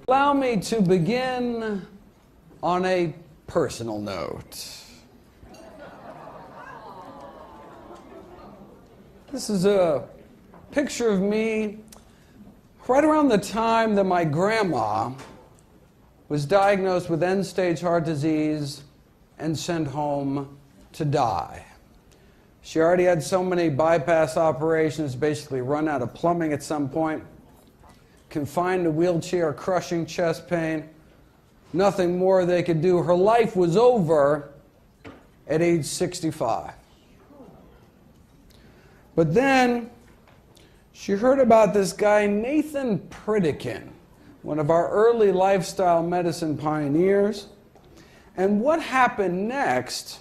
Allow me to begin on a personal note. This is a picture of me right around the time that my grandma was diagnosed with end-stage heart disease and sent home to die. She already had so many bypass operations, basically run out of plumbing at some point, confined to wheelchair, crushing chest pain, nothing more they could do. Her life was over at age 65. But then she heard about this guy, Nathan Pritikin, one of our early lifestyle medicine pioneers. And what happened next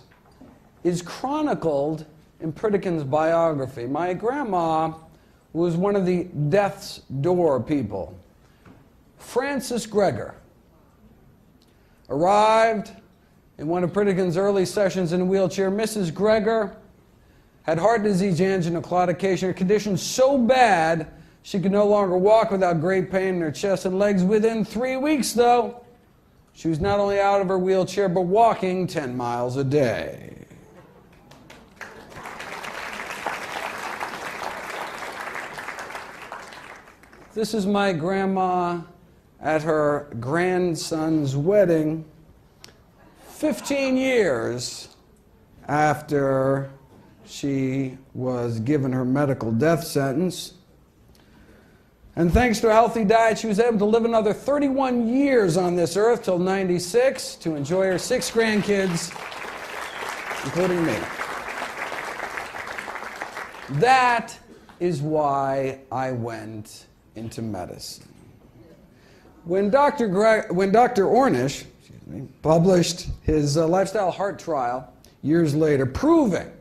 is chronicled in Pritikin's biography. My grandma was one of the death's door people. Frances Grege arrived in one of Pritikin's early sessions in a wheelchair. Mrs. Grege had heart disease, angina, claudication, a condition so bad she could no longer walk without great pain in her chest and legs. Within 3 weeks, though, she was not only out of her wheelchair, but walking 10 miles a day. This is my grandma at her grandson's wedding, 15 years after she was given her medical death sentence. And thanks to a healthy diet, she was able to live another 31 years on this earth till 96 to enjoy her 6 grandkids, including me. That is why I went into medicine. When Dr. Ornish published his lifestyle heart trial years later, proving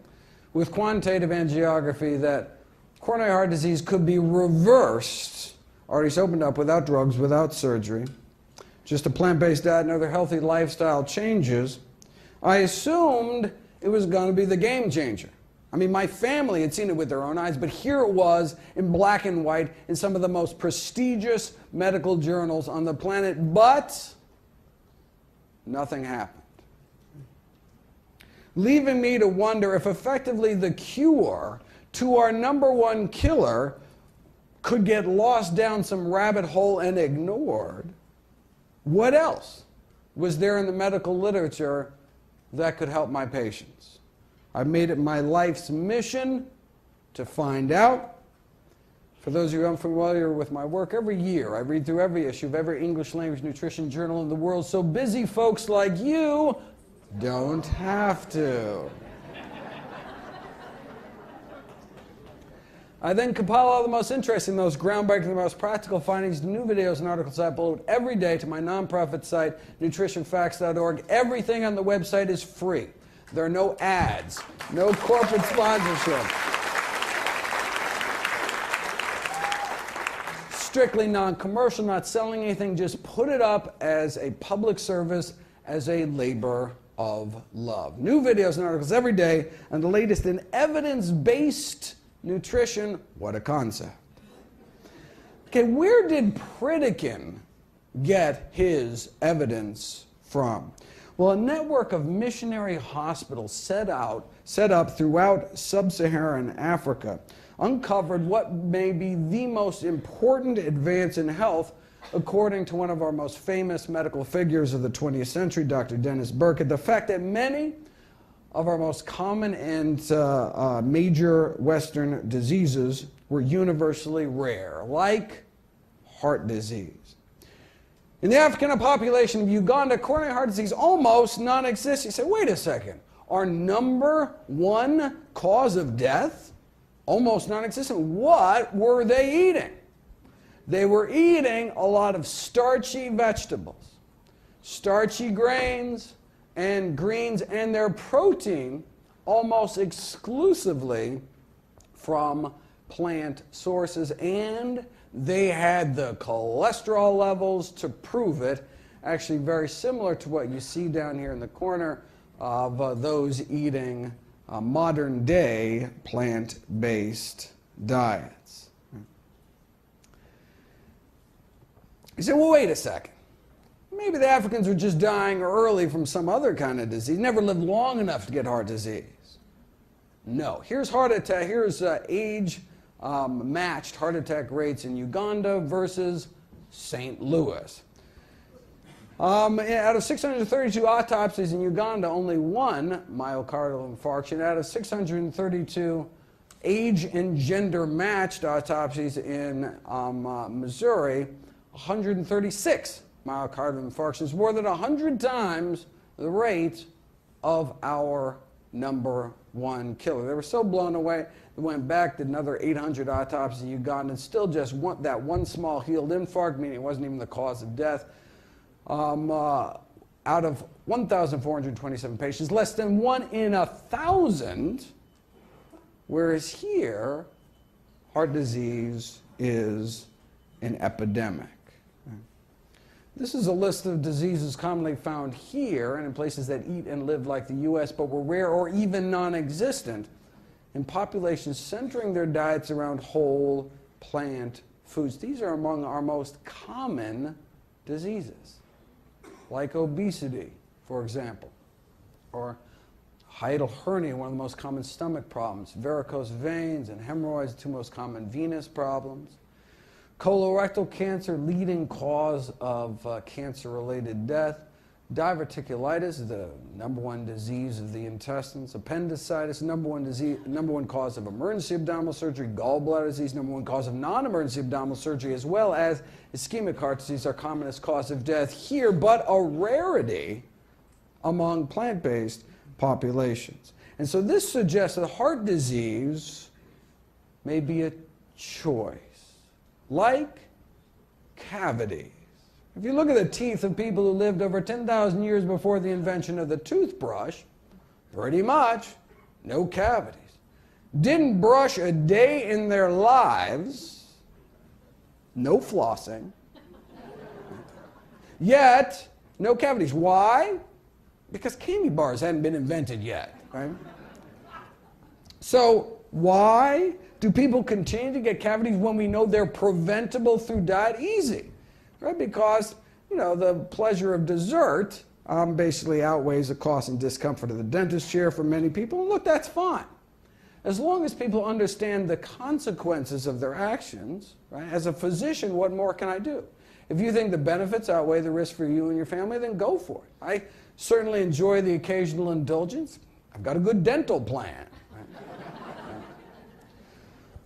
with quantitative angiography that coronary heart disease could be reversed, arteries opened up without drugs, without surgery, just a plant-based diet and other healthy lifestyle changes, I assumed it was going to be the game changer. I mean, my family had seen it with their own eyes, but here it was in black and white in some of the most prestigious medical journals on the planet, but nothing happened, leaving me to wonder if effectively the cure to our #1 killer could get lost down some rabbit hole and ignored. What else was there in the medical literature that could help my patients? I've made it my life's mission to find out. For those of you unfamiliar with my work, every year I read through every issue of every English language nutrition journal in the world, so busy folks like you don't have to. I then compile all the most interesting, the most groundbreaking, the most practical findings, new videos and articles I upload every day to my nonprofit site, nutritionfacts.org. Everything on the website is free. There are no ads, no corporate sponsorship. Strictly non-commercial, not selling anything, just put it up as a public service, as a labor of love. New videos and articles every day on the latest in evidence-based nutrition. What a concept. Okay, where did Pritikin get his evidence from? Well, a network of missionary hospitals set up throughout sub-Saharan Africa uncovered what may be the most important advance in health, according to one of our most famous medical figures of the 20th century, Dr. Dennis Burkitt, the fact that many of our most common and major Western diseases were universally rare, like heart disease. In the African population of Uganda, coronary heart disease almost non-existent. You say, wait a second, our #1 cause of death? Almost non-existent. What were they eating? They were eating a lot of starchy vegetables, starchy grains, and greens, and their protein almost exclusively from plant sources, and they had the cholesterol levels to prove it, actually very similar to what you see down here in the corner of those eating modern-day plant-based diets. You say, well, wait a second. Maybe the Africans were just dying early from some other kind of disease, never lived long enough to get heart disease. No. Here's heart attack. Here's age-matched heart attack rates in Uganda versus St. Louis. Out of 632 autopsies in Uganda, only one myocardial infarction. Out of 632 age and gender matched autopsies in Missouri, 136 myocardial infarctions, more than 100 times the rate of our number one killer. They were so blown away, they went back, did another 800 autopsies in Uganda, and still just that one small healed infarct, meaning it wasn't even the cause of death. Out of 1,427 patients, less than 1 in 1,000, whereas here, heart disease is an epidemic. This is a list of diseases commonly found here and in places that eat and live like the U.S., but were rare or even non-existent in populations centering their diets around whole plant foods. These are among our most common diseases, like obesity, for example, or hiatal hernia, one of the most common stomach problems, varicose veins and hemorrhoids, the two most common venous problems. Colorectal cancer, leading cause of cancer-related death. Diverticulitis, the number one disease of the intestines. Appendicitis, number one cause of emergency abdominal surgery. Gallbladder disease, number one cause of non-emergency abdominal surgery, as well as ischemic heart disease, our commonest cause of death here, but a rarity among plant-based populations. And so this suggests that heart disease may be a choice. Like cavities. If you look at the teeth of people who lived over 10,000 years before the invention of the toothbrush, pretty much no cavities. Didn't brush a day in their lives, no flossing, yet no cavities. Why? Because candy bars hadn't been invented yet, right? So why do people continue to get cavities when we know they're preventable through diet? Easy, right? Because, you know, the pleasure of dessert basically outweighs the cost and discomfort of the dentist chair for many people. And look, that's fine. As long as people understand the consequences of their actions, right? As a physician, what more can I do? If you think the benefits outweigh the risk for you and your family, then go for it. I certainly enjoy the occasional indulgence. I've got a good dental plan.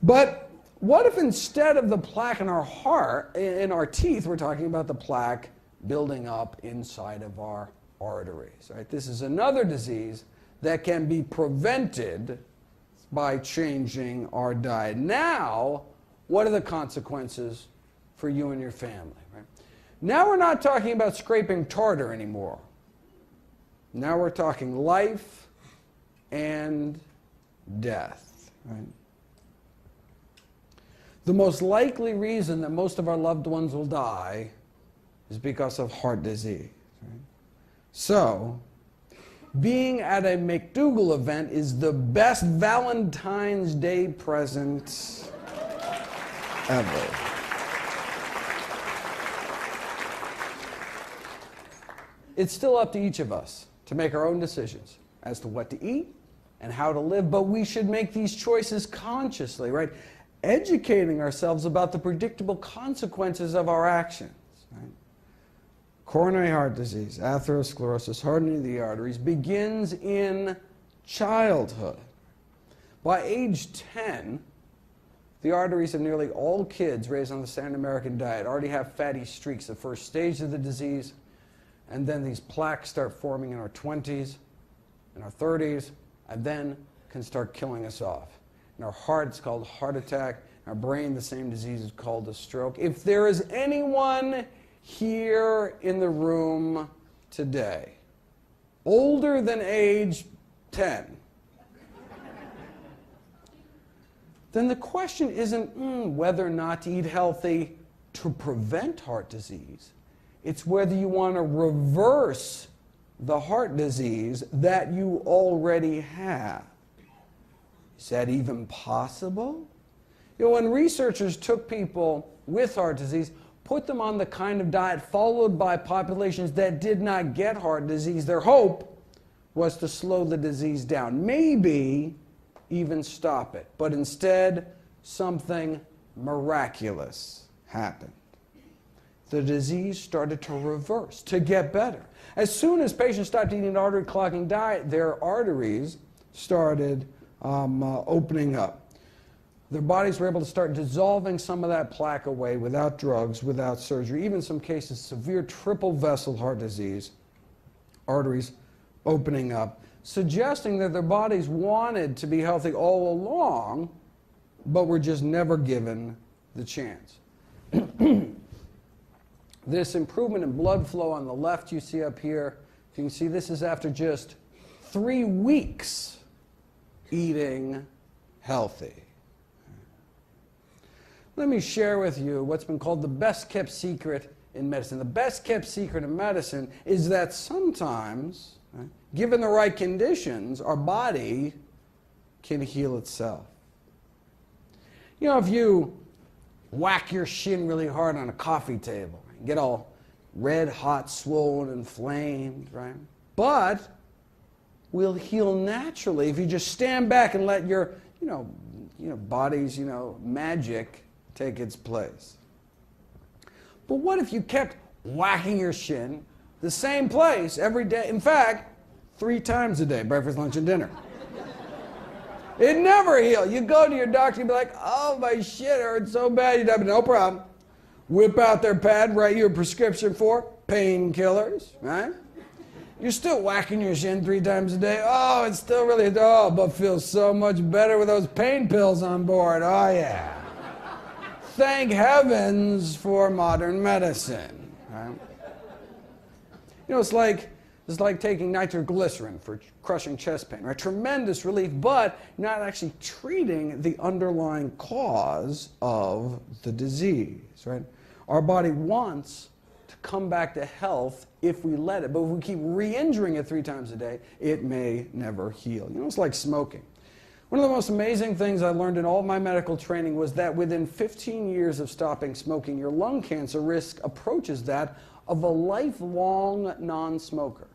But what if instead of the plaque in our heart, in our teeth, we're talking about the plaque building up inside of our arteries, right? This is another disease that can be prevented by changing our diet. Now, what are the consequences for you and your family, right? Now we're not talking about scraping tartar anymore. Now we're talking life and death, right? The most likely reason that most of our loved ones will die is because of heart disease. Right? So, being at a McDougall event is the best Valentine's Day present ever. It's still up to each of us to make our own decisions as to what to eat and how to live, but we should make these choices consciously, right? Educating ourselves about the predictable consequences of our actions. Right? Coronary heart disease, atherosclerosis, hardening of the arteries begins in childhood. By age 10, the arteries of nearly all kids raised on the standard American diet already have fatty streaks, the first stage of the disease, and then these plaques start forming in our 20s, in our 30s, and then can start killing us off. In our heart, it's called heart attack. In our brain, the same disease is called a stroke. If there is anyone here in the room today older than age 10, then the question isn't whether or not to eat healthy to prevent heart disease. It's whether you want to reverse the heart disease that you already have. Is that even possible? You know, when researchers took people with heart disease, put them on the kind of diet followed by populations that did not get heart disease. Their hope was to slow the disease down, maybe even stop it. But instead, something miraculous happened. The disease started to reverse, to get better. As soon as patients stopped eating an artery-clogging diet, their arteries started opening up. Their bodies were able to start dissolving some of that plaque away without drugs, without surgery, even in some cases severe triple vessel heart disease, arteries opening up, suggesting that their bodies wanted to be healthy all along, but were just never given the chance. This improvement in blood flow on the left you see up here, you can see this is after just 3 weeks eating healthy. Let me share with you what's been called the best kept secret in medicine. The best kept secret in medicine is that sometimes, given the right conditions, our body can heal itself. You know, if you whack your shin really hard on a coffee table, get all red, hot, swollen, inflamed, right? But will heal naturally if you just stand back and let your, body's, magic take its place. But what if you kept whacking your shin the same place every day? In fact, 3 times a day, breakfast, lunch, and dinner. It never healed. You go to your doctor and be like, oh, my shit hurts so bad. You'd have no problem. Whip out their pad, write you a prescription for painkillers, right? You're still whacking your shin 3 times a day. Oh, it's still really, but feels so much better with those pain pills on board. Oh, yeah. Thank heavens for modern medicine, right? It's like taking nitroglycerin for crushing chest pain, right? Tremendous relief, but not actually treating the underlying cause of the disease, right? Our body wants to come back to health if we let it, but if we keep re-injuring it 3 times a day, it may never heal. It's like smoking. One of the most amazing things I learned in all of my medical training was that within 15 years of stopping smoking, your lung cancer risk approaches that of a lifelong non-smoker.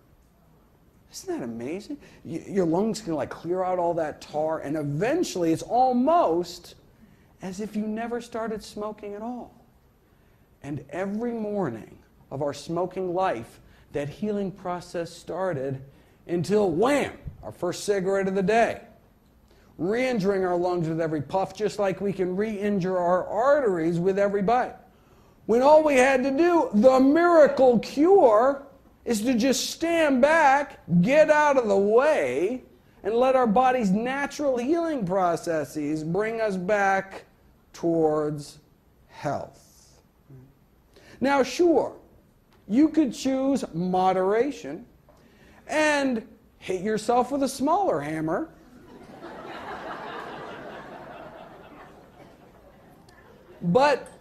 Isn't that amazing? Your lungs can clear out all that tar, and eventually it's almost as if you never started smoking at all. And every morning of our smoking life, that healing process started until, wham, our first cigarette of the day. Re-injuring our lungs with every puff, just like we can re-injure our arteries with every bite. When all we had to do, the miracle cure, is to just stand back, get out of the way, and let our body's natural healing processes bring us back towards health. Now, sure, you could choose moderation and hit yourself with a smaller hammer. But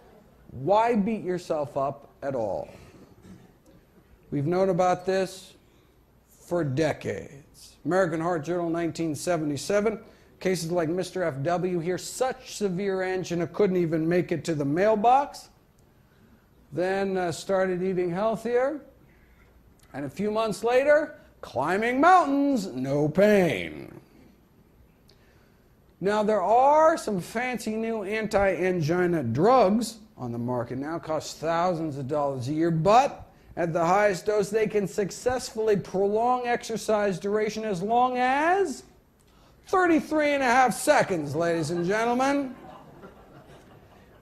why beat yourself up at all? We've known about this for decades. American Heart Journal, 1977. Cases like Mr. F.W. here, such severe angina, couldn't even make it to the mailbox. Then started eating healthier. And a few months later, climbing mountains, no pain. Now, there are some fancy new anti-angina drugs on the market now, cost thousands of dollars a year, but at the highest dose, they can successfully prolong exercise duration as long as 33.5 seconds, ladies and gentlemen.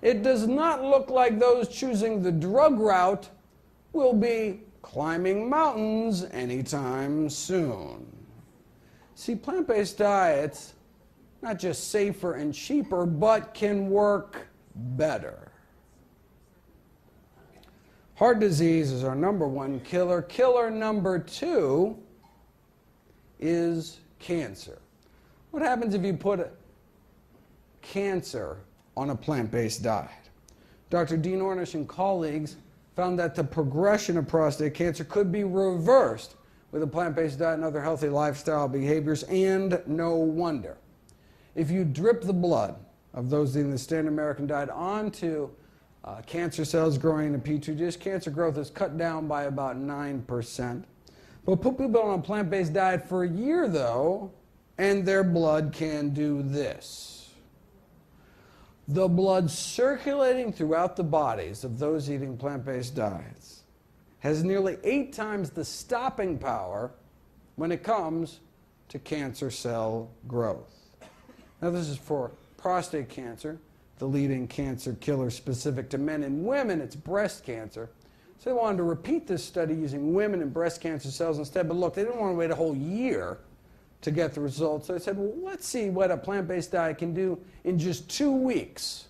It does not look like those choosing the drug route will be climbing mountains anytime soon. See, plant-based diets, not just safer and cheaper, but can work better. Heart disease is our #1 killer. Killer #2 is cancer. What happens if you put cancer on a plant-based diet? Dr. Dean Ornish and colleagues found that the progression of prostate cancer could be reversed with a plant-based diet and other healthy lifestyle behaviors, and no wonder. If you drip the blood of those eating the standard American diet onto cancer cells growing in the petri dish. Cancer growth is cut down by about 9%. But put people on a plant-based diet for a year, though, and their blood can do this. The blood circulating throughout the bodies of those eating plant-based diets has nearly 8 times the stopping power when it comes to cancer cell growth. Now, this is for prostate cancer, the leading cancer killer specific to men and women. It's breast cancer. So they wanted to repeat this study using women and breast cancer cells instead. But look, they didn't want to wait a whole year to get the results. So they said, well, let's see what a plant-based diet can do in just 2 weeks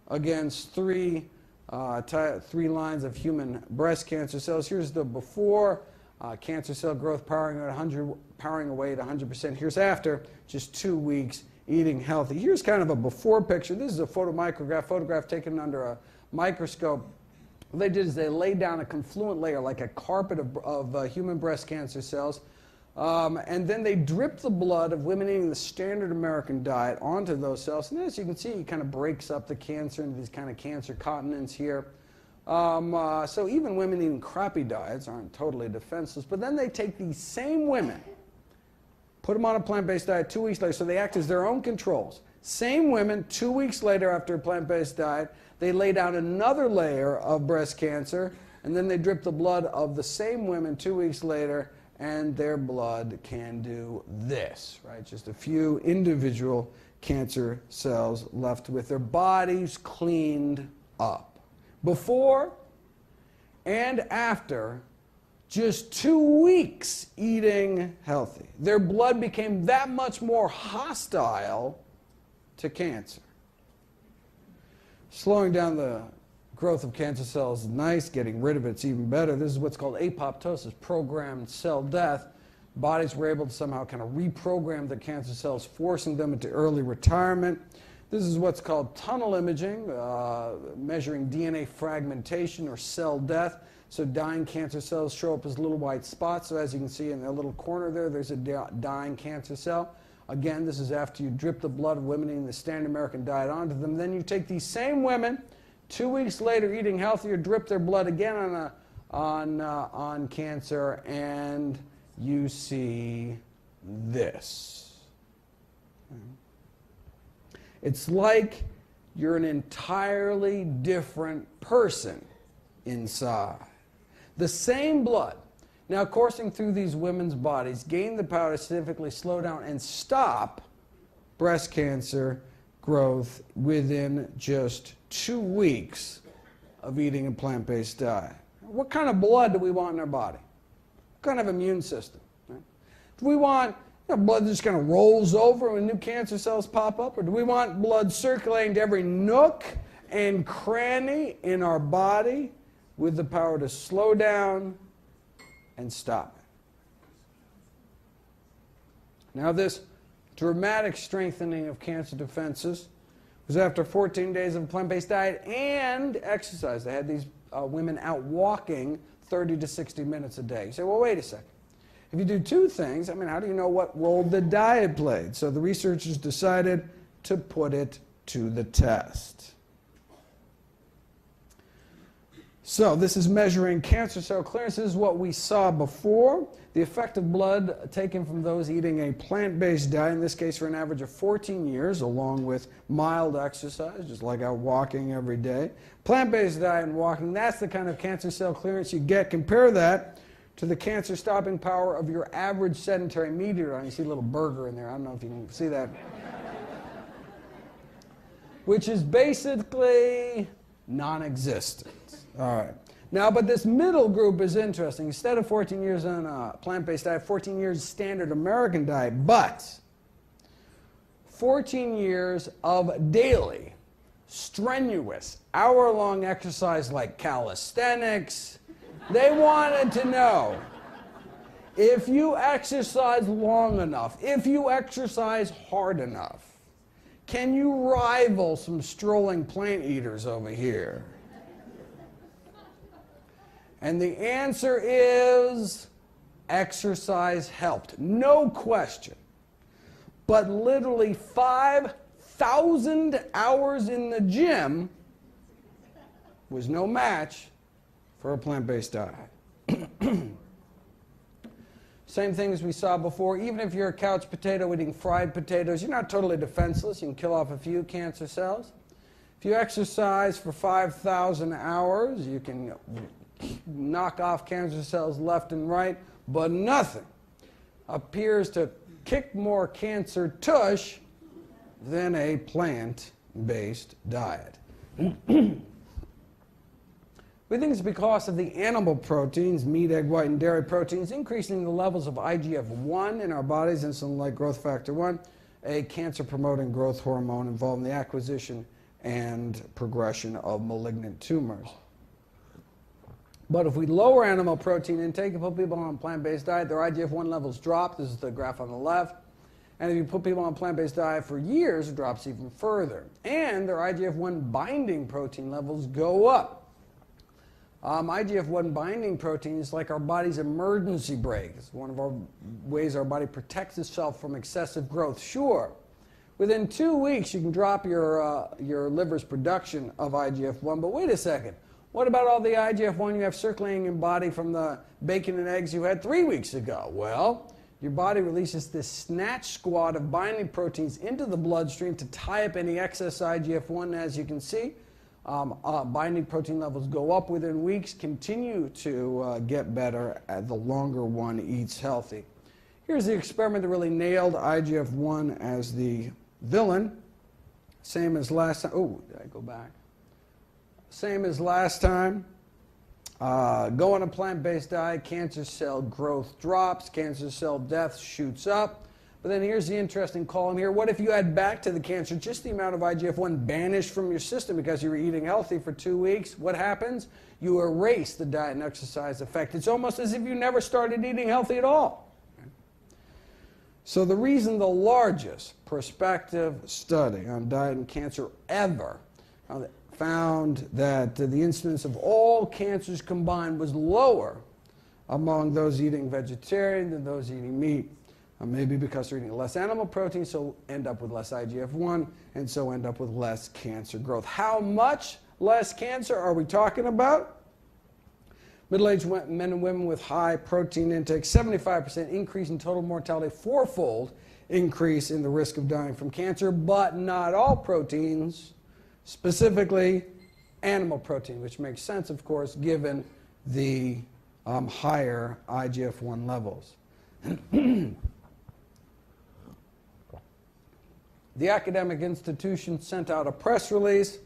against three lines of human breast cancer cells. Here's the before, cancer cell growth powering away at 100%. Here's after, just 2 weeks eating healthy. Here's kind of a before picture. This is a photograph taken under a microscope. What they did is they laid down a confluent layer, like a carpet of human breast cancer cells, and then they dripped the blood of women eating the standard American diet onto those cells. And as you can see, it kind of breaks up the cancer into these kind of cancer continents here. So even women eating crappy diets aren't totally defenseless. But then they take these same women, put them on a plant-based diet 2 weeks later, so they act as their own controls. Same women, 2 weeks later after a plant-based diet, they lay down another layer of breast cancer, and then they drip the blood of the same women 2 weeks later, and their blood can do this, right? Just a few individual cancer cells left with their bodies cleaned up. Before and after just 2 weeks eating healthy, their blood became that much more hostile to cancer. Slowing down the growth of cancer cells is nice. Getting rid of it's even better. This is what's called apoptosis, programmed cell death. Bodies were able to somehow kind of reprogram the cancer cells, forcing them into early retirement. This is what's called tunnel imaging, measuring DNA fragmentation or cell death. So dying cancer cells show up as little white spots. So as you can see in the little corner there, there's a dying cancer cell. Again, this is after you drip the blood of women eating the standard American diet onto them. Then you take these same women, 2 weeks later eating healthier, drip their blood again on cancer, and you see this. It's like you're an entirely different person inside. The same blood now coursing through these women's bodies gain the power to significantly slow down and stop breast cancer growth within just 2 weeks of eating a plant-based diet. What kind of blood do we want in our body? What kind of immune system? Right? Do we want blood that just kind of rolls over when new cancer cells pop up? Or do we want blood circulating to every nook and cranny in our body with the power to slow down and stop it? Now, this dramatic strengthening of cancer defenses was after 14 days of a plant-based diet and exercise. They had these women out walking 30 to 60 minutes a day. You say, well, wait a second. If you do two things, how do you know what role the diet played? So the researchers decided to put it to the test. So this is measuring cancer cell clearance. This is what we saw before. The effect of blood taken from those eating a plant-based diet, in this case for an average of 14 years, along with mild exercise, just like out walking every day. Plant-based diet and walking, that's the kind of cancer cell clearance you get. Compare that to the cancer-stopping power of your average sedentary meat eater. You see a little burger in there. I don't know if you can see that. Which is basically non-existent. All right. Now, but this middle group is interesting. Instead of 14 years on a plant-based diet, 14 years standard American diet, but 14 years of daily, strenuous, hour-long exercise like calisthenics. They wanted to know, if you exercise long enough, if you exercise hard enough, can you rival some strolling plant eaters over here? And the answer is exercise helped. No question. But literally 5,000 hours in the gym was no match for a plant-based diet. Same thing as we saw before. Even if you're a couch potato eating fried potatoes, you're not totally defenseless. You can kill off a few cancer cells. If you exercise for 5,000 hours, you can knock off cancer cells left and right, but nothing appears to kick more cancer tush than a plant-based diet. We think it's because of the animal proteins, meat, egg, white, and dairy proteins, increasing the levels of IGF-1 in our bodies, insulin-like growth factor 1, a cancer-promoting growth hormone involved in the acquisition and progression of malignant tumors. But if we lower animal protein intake and put people on a plant-based diet, their IGF-1 levels drop. This is the graph on the left. And if you put people on a plant-based diet for years, it drops even further. And their IGF-1 binding protein levels go up. IGF-1 binding protein is like our body's emergency brake. It's one of our ways our body protects itself from excessive growth. Sure, within 2 weeks you can drop your liver's production of IGF-1, but wait a second. What about all the IGF-1 you have circulating in your body from the bacon and eggs you had 3 weeks ago? Well, your body releases this snatch squad of binding proteins into the bloodstream to tie up any excess IGF-1, as you can see. Binding protein levels go up within weeks, continue to get better as the longer one eats healthy. Here's the experiment that really nailed IGF-1 as the villain. Same as last time. Oh, did I go back? Same as last time. Go on a plant-based diet, cancer cell growth drops, cancer cell death shoots up. But then here's the interesting column here. What if you add back to the cancer just the amount of IGF-1 banished from your system because you were eating healthy for 2 weeks? What happens? You erase the diet and exercise effect. It's almost as if you never started eating healthy at all. So the reason the largest prospective study on diet and cancer ever found that the incidence of all cancers combined was lower among those eating vegetarian than those eating meat. Maybe because they're eating less animal protein, so end up with less IGF-1, and so end up with less cancer growth. How much less cancer are we talking about? Middle-aged men and women with high protein intake, 75% increase in total mortality, fourfold increase in the risk of dying from cancer, but not all proteins, specifically animal protein, which makes sense, of course, given the higher IGF-1 levels. The academic institution sent out a press release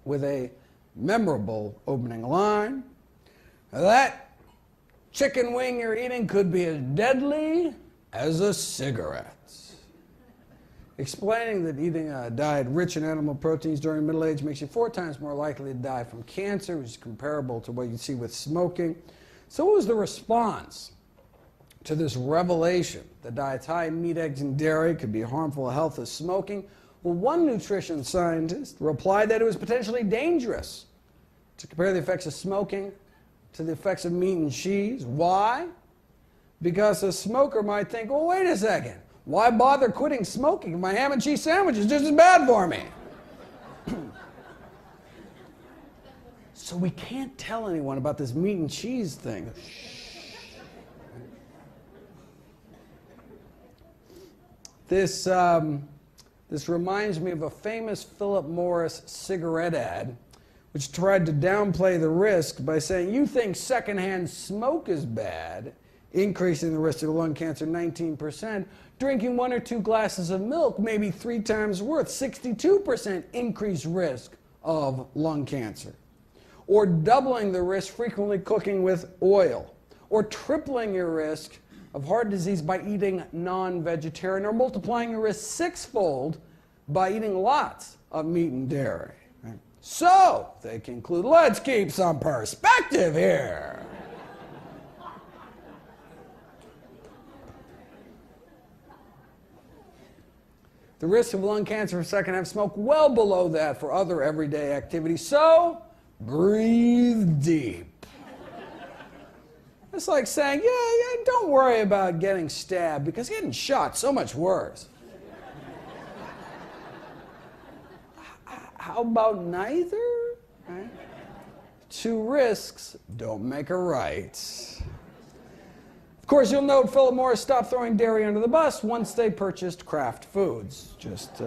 with a memorable opening line. That chicken wing you're eating could be as deadly as a cigarette. Explaining that eating a diet rich in animal proteins during middle age makes you 4 times more likely to die from cancer, which is comparable to what you see with smoking. So what was the response to this revelation that diets high in meat, eggs, and dairy could be harmful to health as smoking? Well, one nutrition scientist replied that it was potentially dangerous to compare the effects of smoking to the effects of meat and cheese. Why? Because a smoker might think, well, wait a second. Why bother quitting smoking if my ham and cheese sandwich is just as bad for me? So we can't tell anyone about this meat and cheese thing. This reminds me of a famous Philip Morris cigarette ad, which tried to downplay the risk by saying, you think secondhand smoke is bad, increasing the risk of lung cancer 19%. Drinking 1 or 2 glasses of milk may be 3 times worth, 62% increased risk of lung cancer. Or doubling the risk frequently cooking with oil. Or tripling your risk of heart disease by eating non-vegetarian, or multiplying your risk 6-fold by eating lots of meat and dairy. Right? So, they conclude, let's keep some perspective here. The risk of lung cancer from secondhand smoke well below that for other everyday activities. So, breathe deep. It's like saying, yeah, don't worry about getting stabbed because getting shot so much worse. How about neither? Right? two risks don't make a right. Of course, you'll note Philip Morris stopped throwing dairy under the bus once they purchased Kraft Foods. Just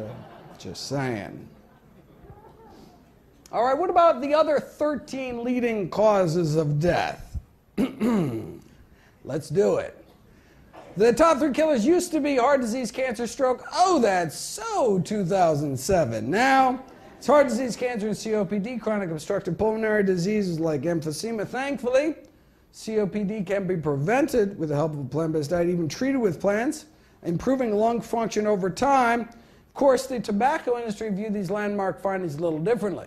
saying. All right, what about the other 13 leading causes of death? Let's do it. The top 3 killers used to be heart disease, cancer, stroke. Oh, that's so 2007. Now, it's heart disease, cancer, and COPD, chronic obstructive pulmonary diseases like emphysema. Thankfully, COPD can be prevented with the help of a plant-based diet, even treated with plants, improving lung function over time. Of course, the tobacco industry viewed these landmark findings a little differently.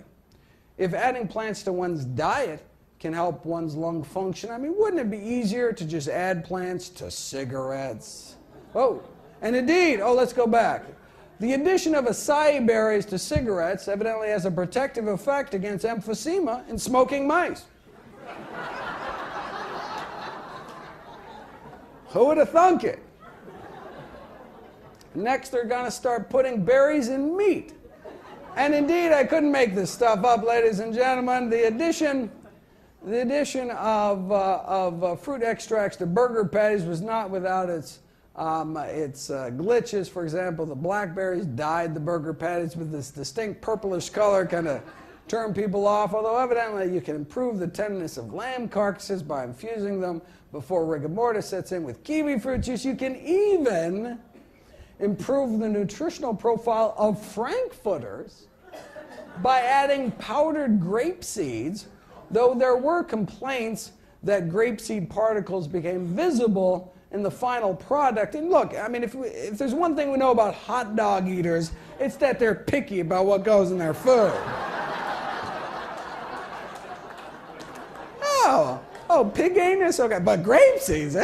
If adding plants to one's diet can help one's lung function, I mean, wouldn't it be easier to just add plants to cigarettes? Oh, and indeed, let's go back. The addition of acai berries to cigarettes evidently has a protective effect against emphysema in smoking mice. Who would have thunk it? Next, they're going to start putting berries in meat. And indeed, I couldn't make this stuff up, ladies and gentlemen. The addition of fruit extracts to burger patties was not without its glitches. For example, the blackberries dyed the burger patties with this distinct purplish color, kind of turned people off, although evidently you can improve the tenderness of lamb carcasses by infusing them before rigor mortis sets in with kiwi fruit juice. You can even improve the nutritional profile of frankfurters by adding powdered grape seeds, though there were complaints that grapeseed particles became visible in the final product. And look, I mean, if there's one thing we know about hot dog eaters, it's that they're picky about what goes in their food. Oh, pig anus? Okay, but grape seeds, ew.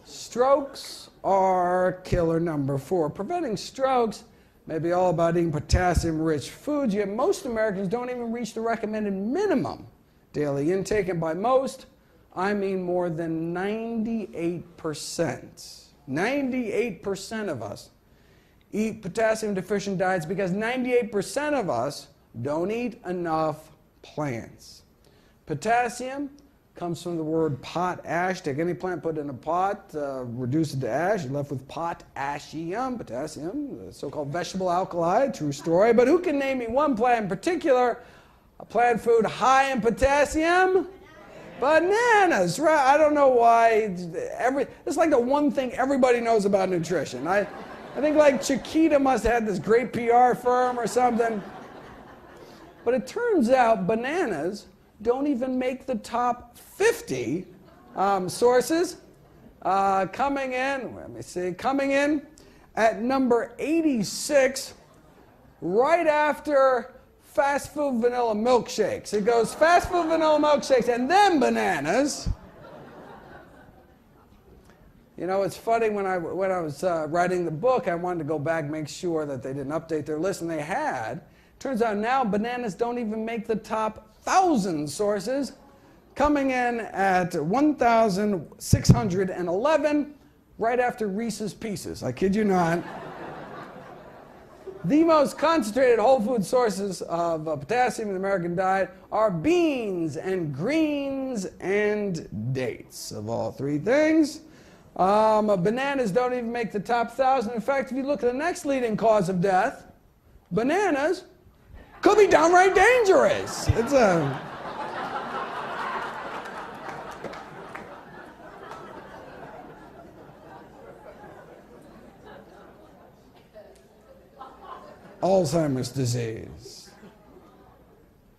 Strokes are killer number 4. Preventing strokes may be all about eating potassium-rich foods, yet most Americans don't even reach the recommended minimum daily intake, and by most, I mean more than 98%. 98% of us eat potassium-deficient diets because 98% of us don't eat enough plants. Potassium comes from the word potash. Take any plant, put it in a pot, reduce it to ash, you're left with potassium, potassium, the so-called vegetable alkali, true story. But who can name me one plant in particular, a plant food high in potassium? Bananas, right? I don't know why. It's like the one thing everybody knows about nutrition. I think like Chiquita must have had this great PR firm or something. But it turns out bananas don't even make the top 50 sources. Coming in at number 86, right after fast food vanilla milkshakes. It goes fast food vanilla milkshakes and then bananas. You know, it's funny, when I was writing the book, I wanted to go back and make sure that they didn't update their list, and they had. Turns out now bananas don't even make the top 1,000 sources, coming in at 1,611, right after Reese's Pieces. I kid you not. The most concentrated whole food sources of potassium in the American diet are beans and greens and dates. Of all 3 things, bananas don't even make the top 1,000. In fact, if you look at the next leading cause of death, bananas could be downright dangerous. It's a... Alzheimer's disease,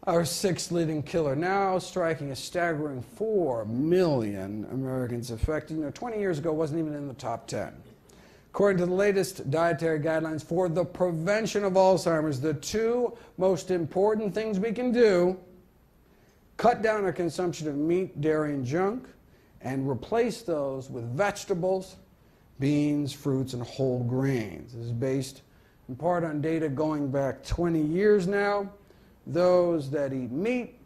our 6th leading killer, now striking a staggering 4 million Americans affected. 20 years ago, it wasn't even in the top 10. According to the latest dietary guidelines for the prevention of Alzheimer's, the 2 most important things we can do: cut down our consumption of meat, dairy, and junk, and replace those with vegetables, beans, fruits, and whole grains. This is based in part on data going back 20 years now. Those that eat meat,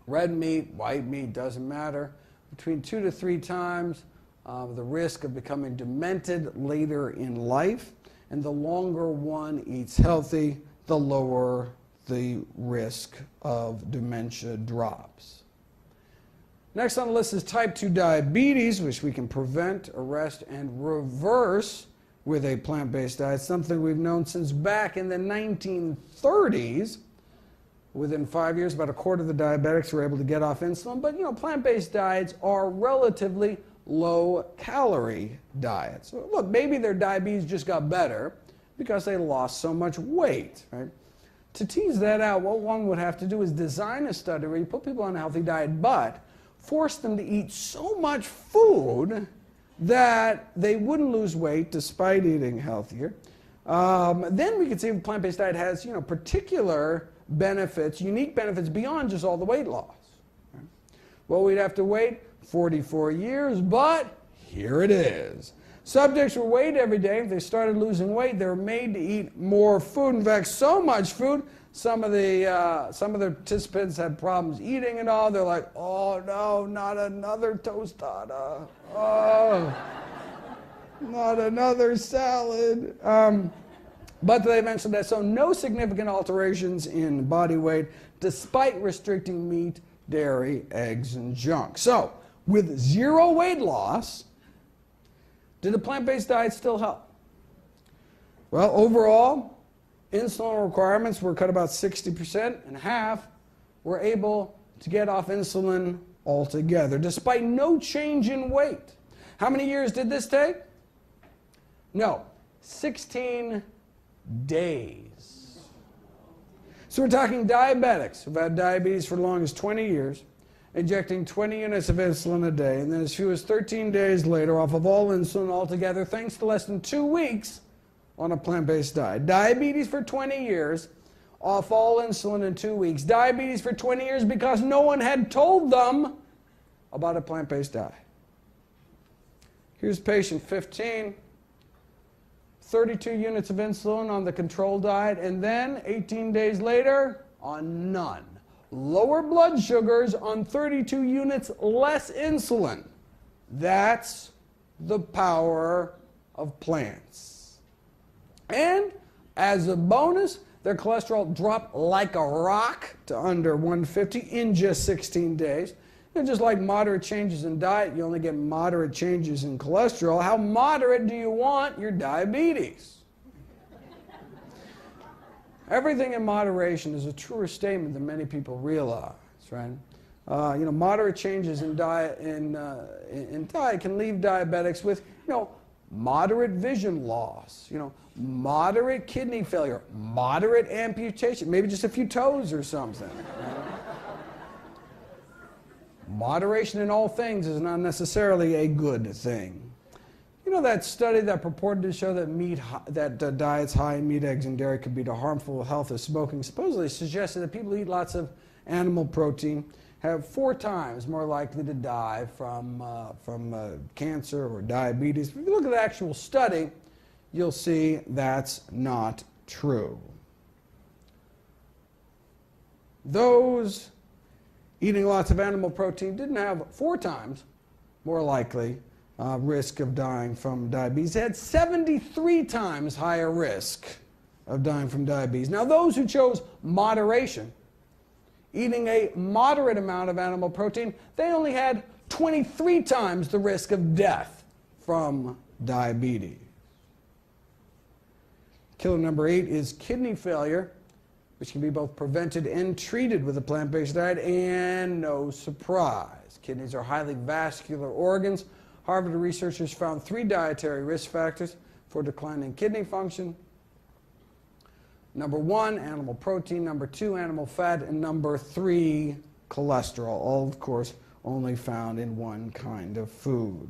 red meat, white meat, doesn't matter, between 2 to 3 times the risk of becoming demented later in life. And the longer one eats healthy, the lower the risk of dementia drops. Next on the list is type 2 diabetes, which we can prevent, arrest, and reverse with a plant-based diet, something we've known since back in the 1930s. Within 5 years, about a quarter of the diabetics were able to get off insulin. But, plant-based diets are relatively low-calorie diets. So, look, maybe their diabetes just got better because they lost so much weight, right? To tease that out, what one would have to do is design a study where you put people on a healthy diet, but force them to eat so much food that they wouldn't lose weight despite eating healthier. Then we could see if a plant-based diet has, particular benefits, unique benefits beyond just all the weight loss. Right? Well, we'd have to wait 44 years, but here it is. Subjects were weighed every day. If they started losing weight, they were made to eat more food. In fact, so much food, some of the participants had problems eating it all. They're like, oh no, not another tostada. Oh, not another salad. But they eventually died. So no significant alterations in body weight, despite restricting meat, dairy, eggs, and junk. So with zero weight loss, did a plant-based diet still help? Well, overall, insulin requirements were cut about 60%, and half were able to get off insulin altogether, despite no change in weight. How many years did this take? No, 16 days. So we're talking diabetics who've had diabetes for as long as 20 years, injecting 20 units of insulin a day, and then as few as 13 days later off of all insulin altogether, thanks to less than 2 weeks on a plant-based diet. Diabetes for 20 years, off all insulin in 2 weeks. Diabetes for 20 years because no one had told them about a plant-based diet. Here's patient 15, 32 units of insulin on the control diet, and then 18 days later on none. Lower blood sugars on 32 units less insulin. That's the power of plants. And as a bonus, their cholesterol dropped like a rock to under 150 in just 16 days. And just like moderate changes in diet, you only get moderate changes in cholesterol. How moderate do you want your diabetes? Everything in moderation is a truer statement than many people realize, right? Moderate changes in diet can leave diabetics with, moderate vision loss, moderate kidney failure, moderate amputation, maybe just a few toes or something. Moderation in all things is not necessarily a good thing. That study that purported to show that diets high in meat, eggs, and dairy could be to harmful health of smoking supposedly suggested that people who eat lots of animal protein have 4 times more likely to die from cancer or diabetes. If you look at the actual study, you'll see that's not true. Those eating lots of animal protein didn't have 4 times more likely risk of dying from diabetes. They had 73 times higher risk of dying from diabetes. Now, those who chose moderation, eating a moderate amount of animal protein, they only had 23 times the risk of death from diabetes. Killer number 8 is kidney failure, which can be both prevented and treated with a plant-based diet, and no surprise. Kidneys are highly vascular organs. Harvard researchers found 3 dietary risk factors for declining kidney function. Number 1, animal protein. Number 2, animal fat. And number 3, cholesterol. All, of course, only found in one kind of food.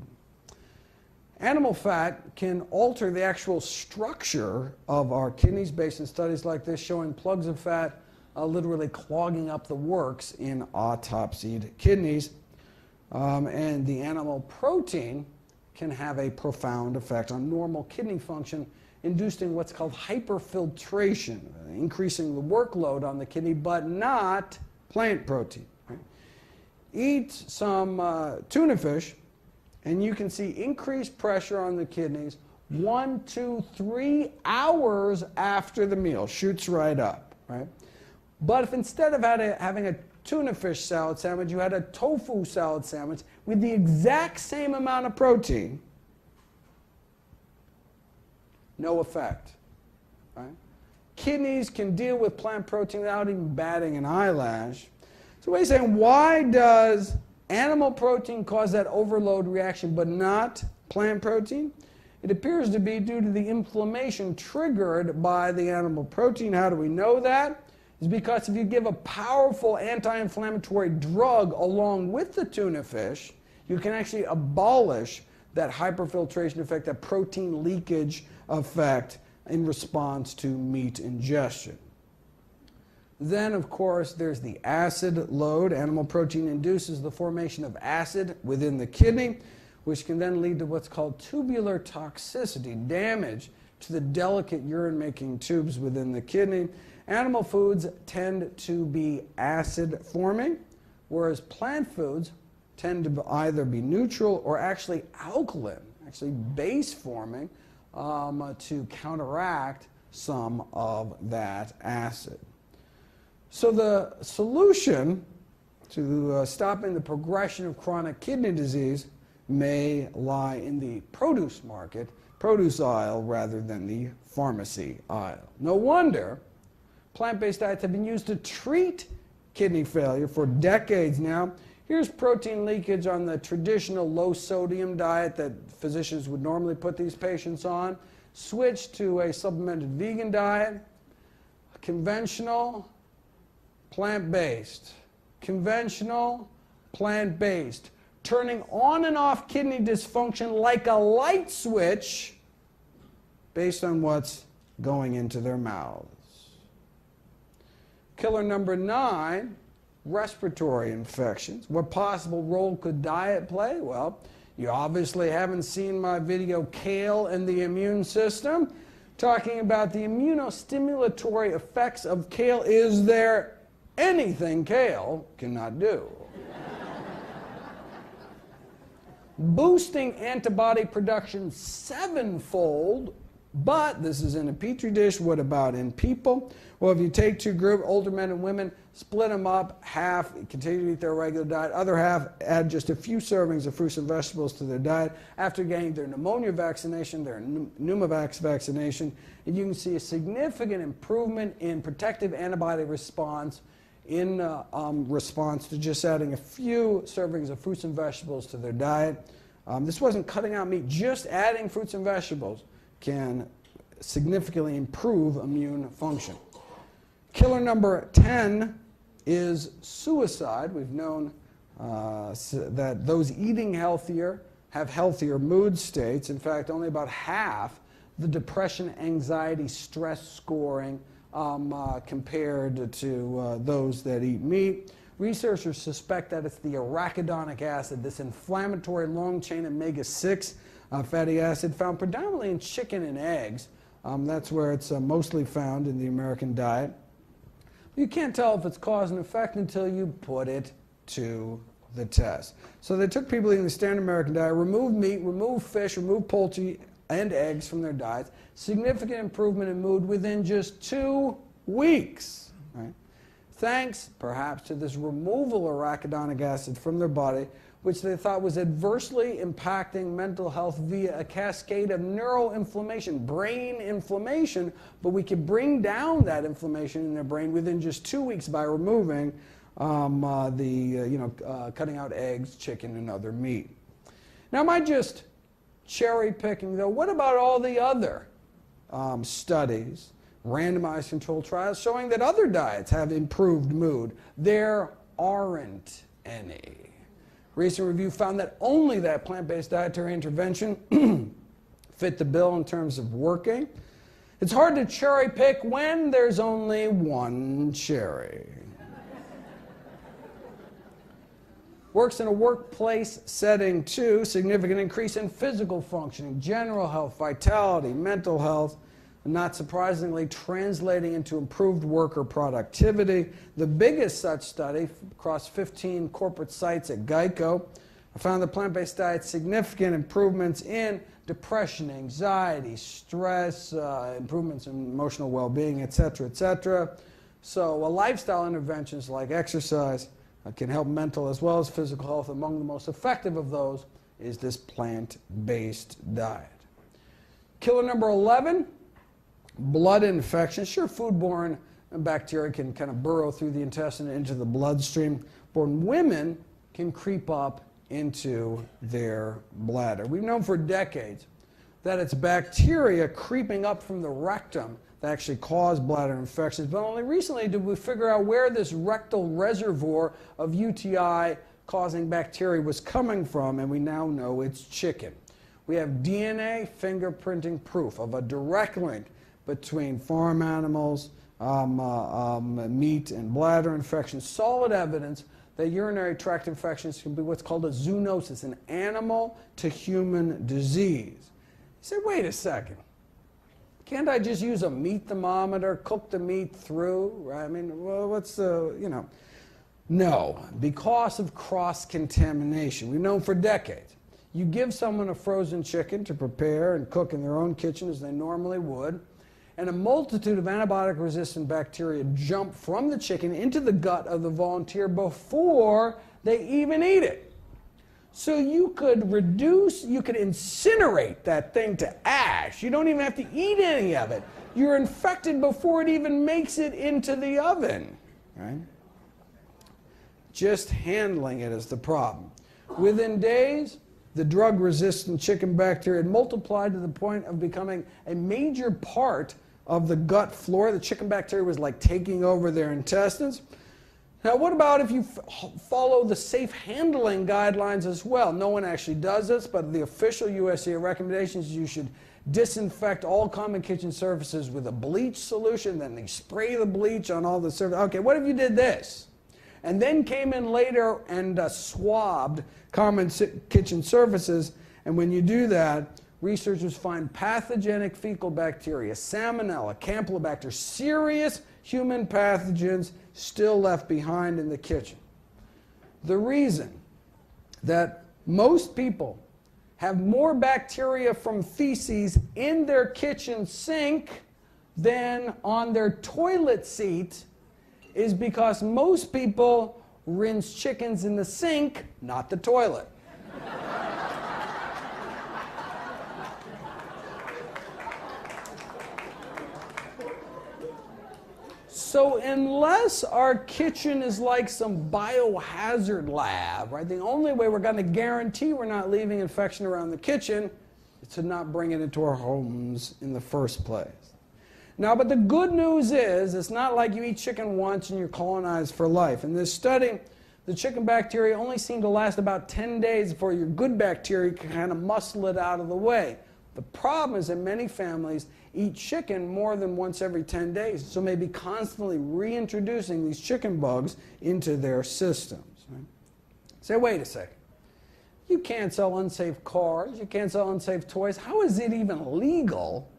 Animal fat can alter the actual structure of our kidneys based on studies like this showing plugs of fat literally clogging up the works in autopsied kidneys. And the animal protein can have a profound effect on normal kidney function, inducing what's called hyperfiltration, increasing the workload on the kidney, but not plant protein. Right? Eat some tuna fish, and you can see increased pressure on the kidneys 1, 2, 3 hours after the meal. Shoots right up, right? But if instead of having a tuna fish salad sandwich, you had a tofu salad sandwich with the exact same amount of protein, no effect, right? Kidneys can deal with plant protein without even batting an eyelash. So he's saying, why does animal protein cause that overload reaction but not plant protein? It appears to be due to the inflammation triggered by the animal protein. How do we know that? It's because if you give a powerful anti-inflammatory drug along with the tuna fish, you can actually abolish that hyperfiltration effect, that protein leakage effect in response to meat ingestion. Then, of course, there's the acid load. Animal protein induces the formation of acid within the kidney, which can then lead to what's called tubular toxicity, damage to the delicate urine-making tubes within the kidney. Animal foods tend to be acid-forming, whereas plant foods tend to either be neutral or actually alkaline, actually base-forming, to counteract some of that acid. So the solution to stopping the progression of chronic kidney disease may lie in the produce market, produce aisle, rather than the pharmacy aisle. No wonder plant-based diets have been used to treat kidney failure for decades now. Here's protein leakage on the traditional low-sodium diet that physicians would normally put these patients on. Switch to a supplemented vegan diet, conventional, plant-based, conventional, plant-based, turning on and off kidney dysfunction like a light switch based on what's going into their mouths. Killer number 9, respiratory infections. What possible role could diet play? Well, you obviously haven't seen my video, Kale and the Immune System, talking about the immunostimulatory effects of kale. Is there anything kale cannot do? Boosting antibody production 7-fold, but this is in a petri dish. What about in people? Well, if you take two groups, older men and women, split them up, half continue to eat their regular diet, other half add just a few servings of fruits and vegetables to their diet after getting their pneumonia vaccination, their pneumovax vaccination, and you can see a significant improvement in protective antibody response in response to just adding a few servings of fruits and vegetables to their diet. This wasn't cutting out meat, just adding fruits and vegetables can significantly improve immune function. Killer number 10 is suicide. We've known that those eating healthier have healthier mood states. In fact, only about half the depression, anxiety, stress scoring compared to those that eat meat. Researchers suspect that it's the arachidonic acid, this inflammatory long-chain omega-6 fatty acid found predominantly in chicken and eggs. That's where it's mostly found in the American diet. You can't tell if it's cause and effect until you put it to the test. So they took people eating the standard American diet, removed meat, removed fish, removed poultry and eggs from their diets. Significant improvement in mood within just 2 weeks. Right? Thanks, perhaps, to this removal of arachidonic acid from their body, which they thought was adversely impacting mental health via a cascade of neuroinflammation, brain inflammation, but we could bring down that inflammation in their brain within just 2 weeks by removing cutting out eggs, chicken, and other meat. Now, am I just cherry picking, though? What about all the other studies, randomized controlled trials, showing that other diets have improved mood? There aren't any. Recent review found that only that plant-based dietary intervention fit the bill in terms of working. It's hard to cherry pick when there's only one cherry. Works in a workplace setting too. Significant increase in physical functioning, general health, vitality, mental health, and not surprisingly translating into improved worker productivity. The biggest such study across 15 corporate sites at Geico found that plant-based diets significant improvements in depression, anxiety, stress, improvements in emotional well-being, etc., etc. So lifestyle interventions like exercise can help mental as well as physical health. Among the most effective of those is this plant-based diet. Killer number 11, blood infections. Sure, foodborne bacteria can kind of burrow through the intestine into the bloodstream, but women can creep up into their bladder. We've known for decades that it's bacteria creeping up from the rectum that actually cause bladder infections, but only recently did we figure out where this rectal reservoir of UTI causing bacteria was coming from, and we now know it's chicken. We have DNA fingerprinting proof of a direct link between farm animals, meat, and bladder infections. Solid evidence that urinary tract infections can be what's called a zoonosis, an animal-to-human disease. You say, wait a second. Can't I just use a meat thermometer, cook the meat through? Right? I mean, well, what's the, you know. No, because of cross-contamination. We've known for decades. You give someone a frozen chicken to prepare and cook in their own kitchen as they normally would, and a multitude of antibiotic-resistant bacteria jump from the chicken into the gut of the volunteer before they even eat it. So you could incinerate that thing to ash. You don't even have to eat any of it. You're infected before it even makes it into the oven, right? Just handling it is the problem. Within days, the drug-resistant chicken bacteria had multiplied to the point of becoming a major part of the gut flora. The chicken bacteria was like taking over their intestines. Now, what about if you follow the safe handling guidelines as well? No one actually does this, but the official USDA recommendations is you should disinfect all common kitchen surfaces with a bleach solution, then they spray the bleach on all the surfaces. Okay, what if you did this? And then came in later and swabbed common kitchen surfaces, and when you do that, researchers find pathogenic fecal bacteria, Salmonella, Campylobacter, serious human pathogens still left behind in the kitchen. The reason that most people have more bacteria from feces in their kitchen sink than on their toilet seat is because most people rinse chickens in the sink, not the toilet. So unless our kitchen is like some biohazard lab, right, the only way we're going to guarantee we're not leaving infection around the kitchen is to not bring it into our homes in the first place. Now, but the good news is it's not like you eat chicken once and you're colonized for life. In this study, the chicken bacteria only seem to last about 10 days before your good bacteria can kind of muscle it out of the way. The problem is that many families eat chicken more than once every 10 days, so may be constantly reintroducing these chicken bugs into their systems. Right? Say, wait a second. You can't sell unsafe cars. You can't sell unsafe toys. How is it even legal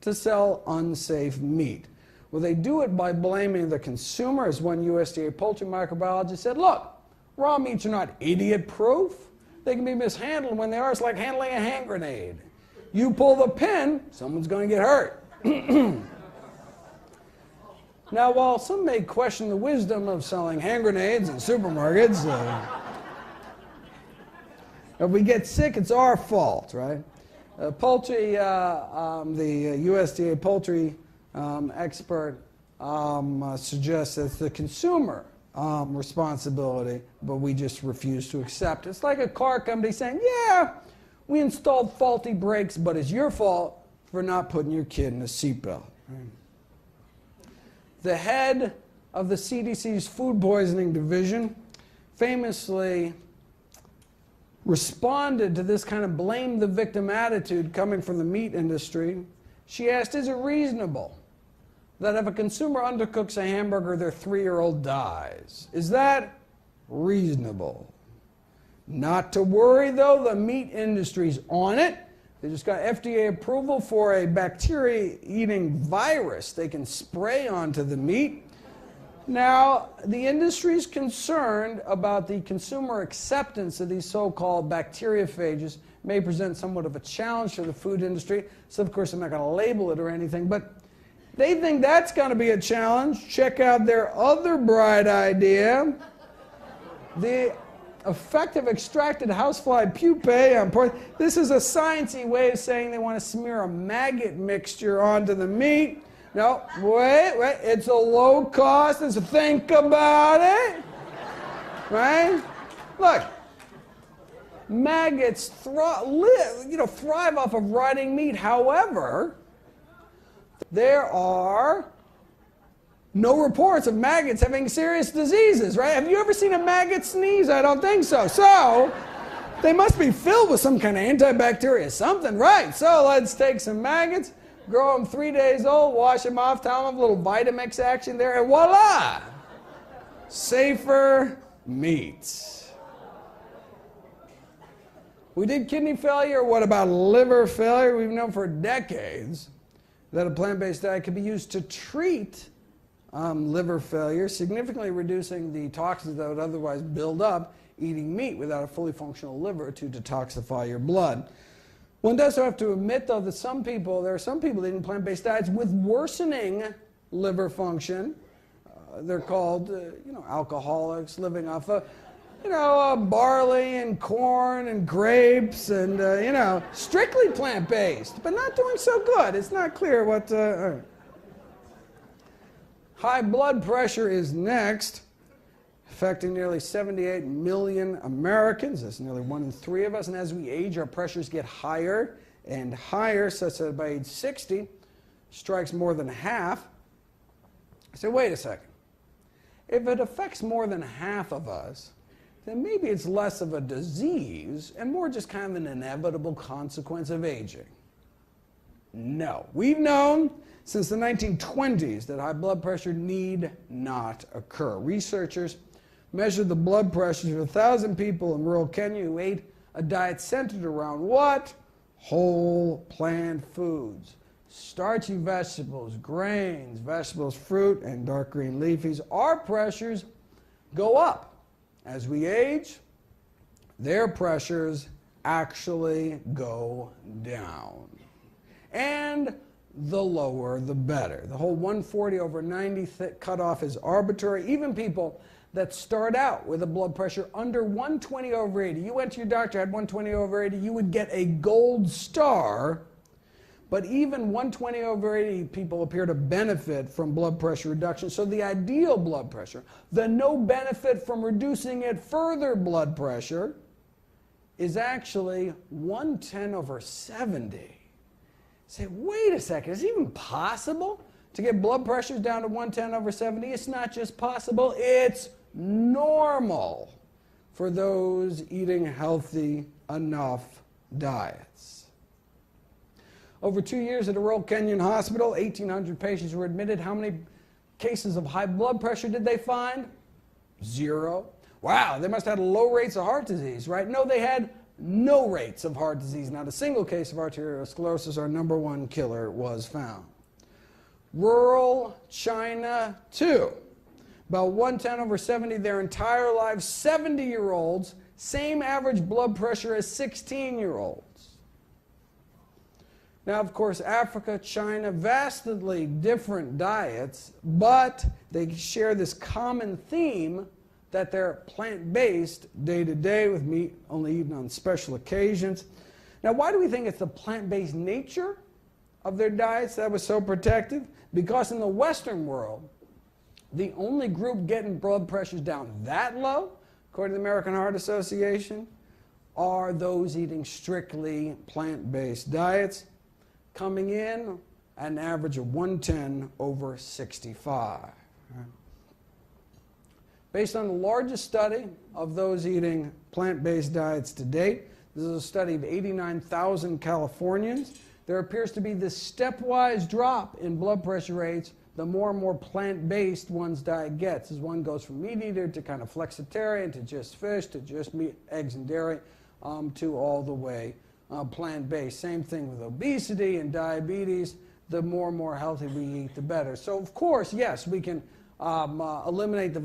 to sell unsafe meat? Well, they do it by blaming the consumer. As one USDA poultry microbiologist said, look, raw meats are not idiot-proof. They can be mishandled when they are. It's like handling a hand grenade. You pull the pin, someone's going to get hurt. Now, while some may question the wisdom of selling hand grenades in supermarkets, if we get sick, it's our fault, right? Poultry, the USDA poultry expert suggests it's the consumer responsibility, but we just refuse to accept. It's like a car company saying, yeah, we installed faulty brakes, but it's your fault for not putting your kid in a seatbelt. Right? The head of the CDC's food poisoning division famously responded to this kind of blame the victim attitude coming from the meat industry. She asked, is it reasonable that if a consumer undercooks a hamburger, their 3-year-old dies? Is that reasonable? Not to worry, though, the meat industry's on it. They just got FDA approval for a bacteria-eating virus they can spray onto the meat. Now, the industry's concerned about the consumer acceptance of these so-called bacteriophages may present somewhat of a challenge to the food industry. So, of course, I'm not going to label it or anything, but they think that's going to be a challenge. Check out their other bright idea. The effect of extracted housefly pupae on pork. This is a sciencey way of saying they want to smear a maggot mixture onto the meat. No, wait, it's a low cost. Let's think about it. Right? Look, maggots thrive off of rotting meat. However, there are no reports of maggots having serious diseases, right? Have you ever seen a maggot sneeze? I don't think so. So, they must be filled with some kind of antibacteria, something, right? So, let's take some maggots, grow them 3 days old, wash them off, tell them a little Vitamix action there, and voila! Safer meats. We did kidney failure. What about liver failure? We've known for decades that a plant-based diet can be used to treat liver failure, significantly reducing the toxins that would otherwise build up eating meat without a fully functional liver to detoxify your blood. One does have to admit, though, that there are some people eating plant-based diets with worsening liver function. They're called, alcoholics, living off of, barley and corn and grapes and, strictly plant-based, but not doing so good. It's not clear what... High blood pressure is next, affecting nearly 78 million Americans. That's nearly 1 in 3 of us. And as we age, our pressures get higher and higher, such that by age 60, strikes more than half. I say, wait a second. If it affects more than half of us, then maybe it's less of a disease and more just kind of an inevitable consequence of aging. No. We've known since the 1920s that high blood pressure need not occur. Researchers measured the blood pressures of 1,000 people in rural Kenya who ate a diet centered around what? Whole plant foods. Starchy vegetables, grains, vegetables, fruit, and dark green leafies. Our pressures go up. As we age, their pressures actually go down. And the lower, the better. The whole 140/90 cutoff is arbitrary. Even people that start out with a blood pressure under 120/80, you went to your doctor, had 120/80, you would get a gold star. But even 120/80 people appear to benefit from blood pressure reduction. So the ideal blood pressure, the no benefit from reducing it further blood pressure, is actually 110/70. Say, wait a second, is it even possible to get blood pressures down to 110/70? It's not just possible, it's normal for those eating healthy enough diets. Over 2 years at a rural Kenyan hospital, 1,800 patients were admitted. How many cases of high blood pressure did they find? 0. Wow, they must have had low rates of heart disease, right? No, they had no rates of heart disease. Not a single case of arteriosclerosis, our #1 killer, was found. Rural China, too. About 110/70 their entire lives, 70-year-olds, same average blood pressure as 16-year-olds. Now, of course, Africa, China, vastly different diets, but they share this common theme that they're plant-based day-to-day with meat only eaten on special occasions. Now, why do we think it's the plant-based nature of their diets that was so protective? Because in the Western world, the only group getting blood pressures down that low, according to the American Heart Association, are those eating strictly plant-based diets, coming in at an average of 110/65. Based on the largest study of those eating plant-based diets to date, this is a study of 89,000 Californians, there appears to be this stepwise drop in blood pressure rates the more and more plant-based one's diet gets, as one goes from meat eater to kind of flexitarian to just fish to just meat, eggs, and dairy to all the way plant-based. Same thing with obesity and diabetes. The more and more healthy we eat, the better. So, of course, yes, we can eliminate the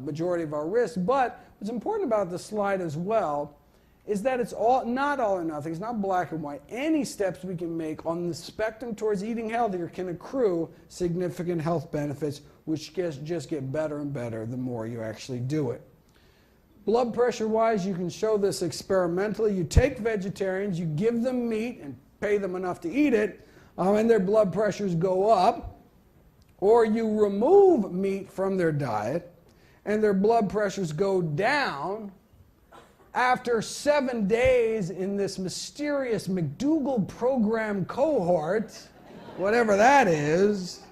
majority of our risk. But what's important about this slide as well is that it's not all or nothing. It's not black and white. Any steps we can make on the spectrum towards eating healthier can accrue significant health benefits, which just get better and better the more you actually do it. Blood pressure-wise, you can show this experimentally. You take vegetarians, you give them meat and pay them enough to eat it, and their blood pressures go up. Or you remove meat from their diet, and their blood pressures go down. After 7 days in this mysterious McDougall program cohort, whatever that is,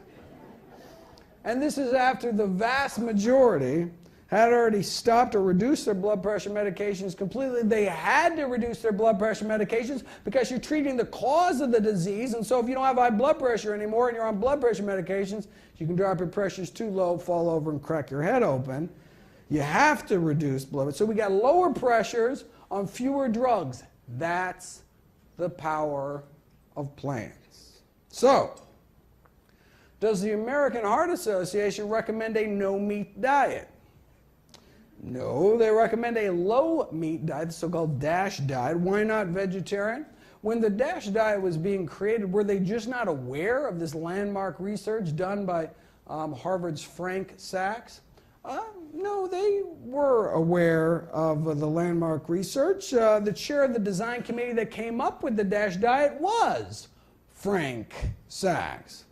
and this is after the vast majority had already stopped or reduced their blood pressure medications completely. They had to reduce their blood pressure medications because you're treating the cause of the disease. And so if you don't have high blood pressure anymore and you're on blood pressure medications, you can drop your pressures too low, fall over, and crack your head open. You have to reduce blood. So we got lower pressures on fewer drugs. That's the power of plants. So, does the American Heart Association recommend a no-meat diet? No, they recommend a low-meat diet, the so-called DASH diet. Why not vegetarian? When the DASH diet was being created, were they just not aware of this landmark research done by Harvard's Frank Sachs? No, they were aware of the landmark research. The chair of the design committee that came up with the DASH diet was Frank Sachs.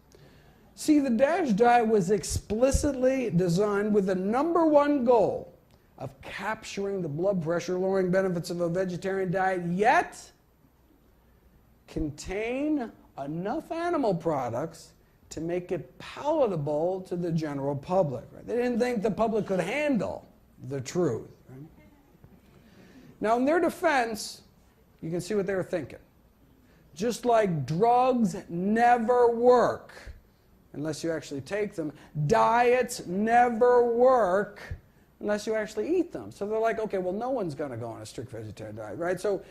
See, the DASH diet was explicitly designed with the #1 goal of capturing the blood pressure lowering benefits of a vegetarian diet, yet contain enough animal products to make it palatable to the general public. Right? They didn't think the public could handle the truth. Right? Now, in their defense, you can see what they were thinking. Just like drugs never work unless you actually take them, diets never work unless you actually eat them. So they're like, okay, well, no one's going to go on a strict vegetarian diet, right? So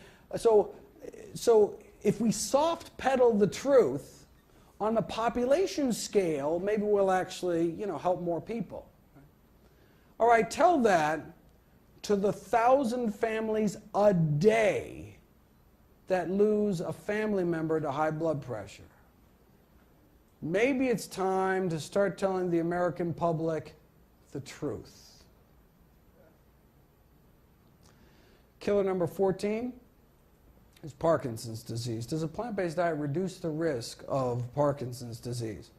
if we soft pedal the truth on a population scale, maybe we'll actually, help more people. All right, tell that to the 1,000 families a day that lose a family member to high blood pressure. Maybe it's time to start telling the American public the truth. Killer number 14 is Parkinson's disease. Does a plant-based diet reduce the risk of Parkinson's disease?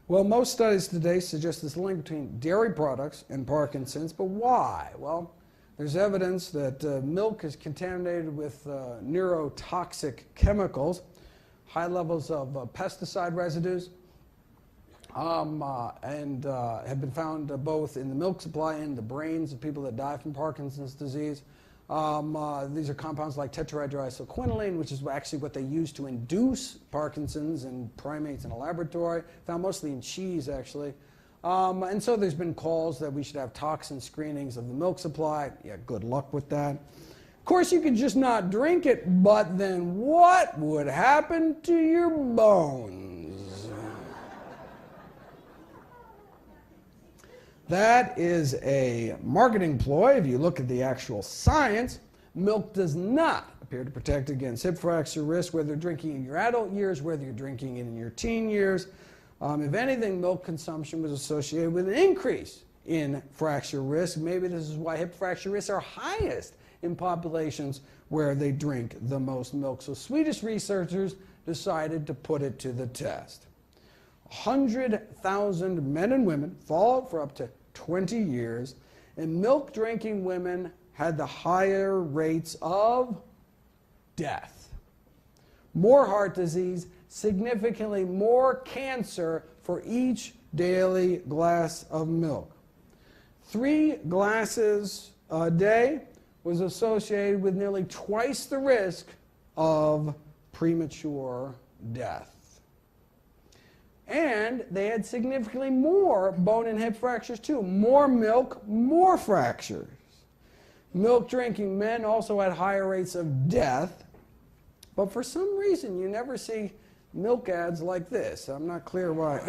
Well, most studies today suggest this link between dairy products and Parkinson's, but why? Well, there's evidence that milk is contaminated with neurotoxic chemicals, high levels of pesticide residues, and have been found both in the milk supply and the brains of people that die from Parkinson's disease. These are compounds like tetrahydroisoquinoline, which is actually what they use to induce Parkinson's in primates in a laboratory, found mostly in cheese, actually. And so there's been calls that we should have toxin screenings of the milk supply. Yeah, good luck with that. Of course, you could just not drink it, but then what would happen to your bones? That is a marketing ploy. If you look at the actual science, milk does not appear to protect against hip fracture risk, whether you're drinking in your adult years, whether you're drinking it in your teen years. If anything, milk consumption was associated with an increase in fracture risk. Maybe this is why hip fracture risks are highest in populations where they drink the most milk. So Swedish researchers decided to put it to the test. 100,000 men and women followed for up to 20 years, and milk-drinking women had the higher rates of death, more heart disease, significantly more cancer for each daily glass of milk. 3 glasses a day was associated with nearly twice the risk of premature death. And they had significantly more bone and hip fractures too. More milk, more fractures. Milk-drinking men also had higher rates of death. But for some reason, you never see milk ads like this. I'm not clear why.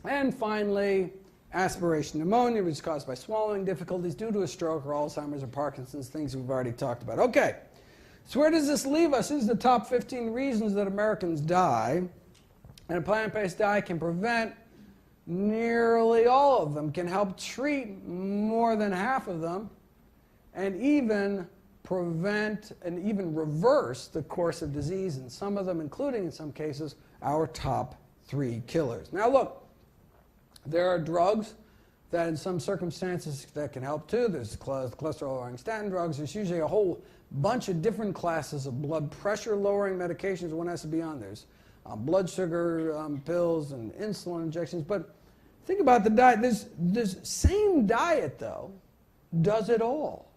And finally, Aspiration pneumonia, which is caused by swallowing difficulties due to a stroke or Alzheimer's or Parkinson's, things we've already talked about. Okay, so where does this leave us? These are the top 15 reasons that Americans die. And a plant-based diet can prevent nearly all of them, can help treat more than half of them, and even prevent and even reverse the course of disease in some of them, including in some cases our top 3 killers. Now look, there are drugs that in some circumstances that can help too. There's cholesterol-lowering statin drugs. There's usually a whole bunch of different classes of blood pressure-lowering medications one has to be on. There's blood sugar pills and insulin injections. But think about the diet. This same diet, though, does it all.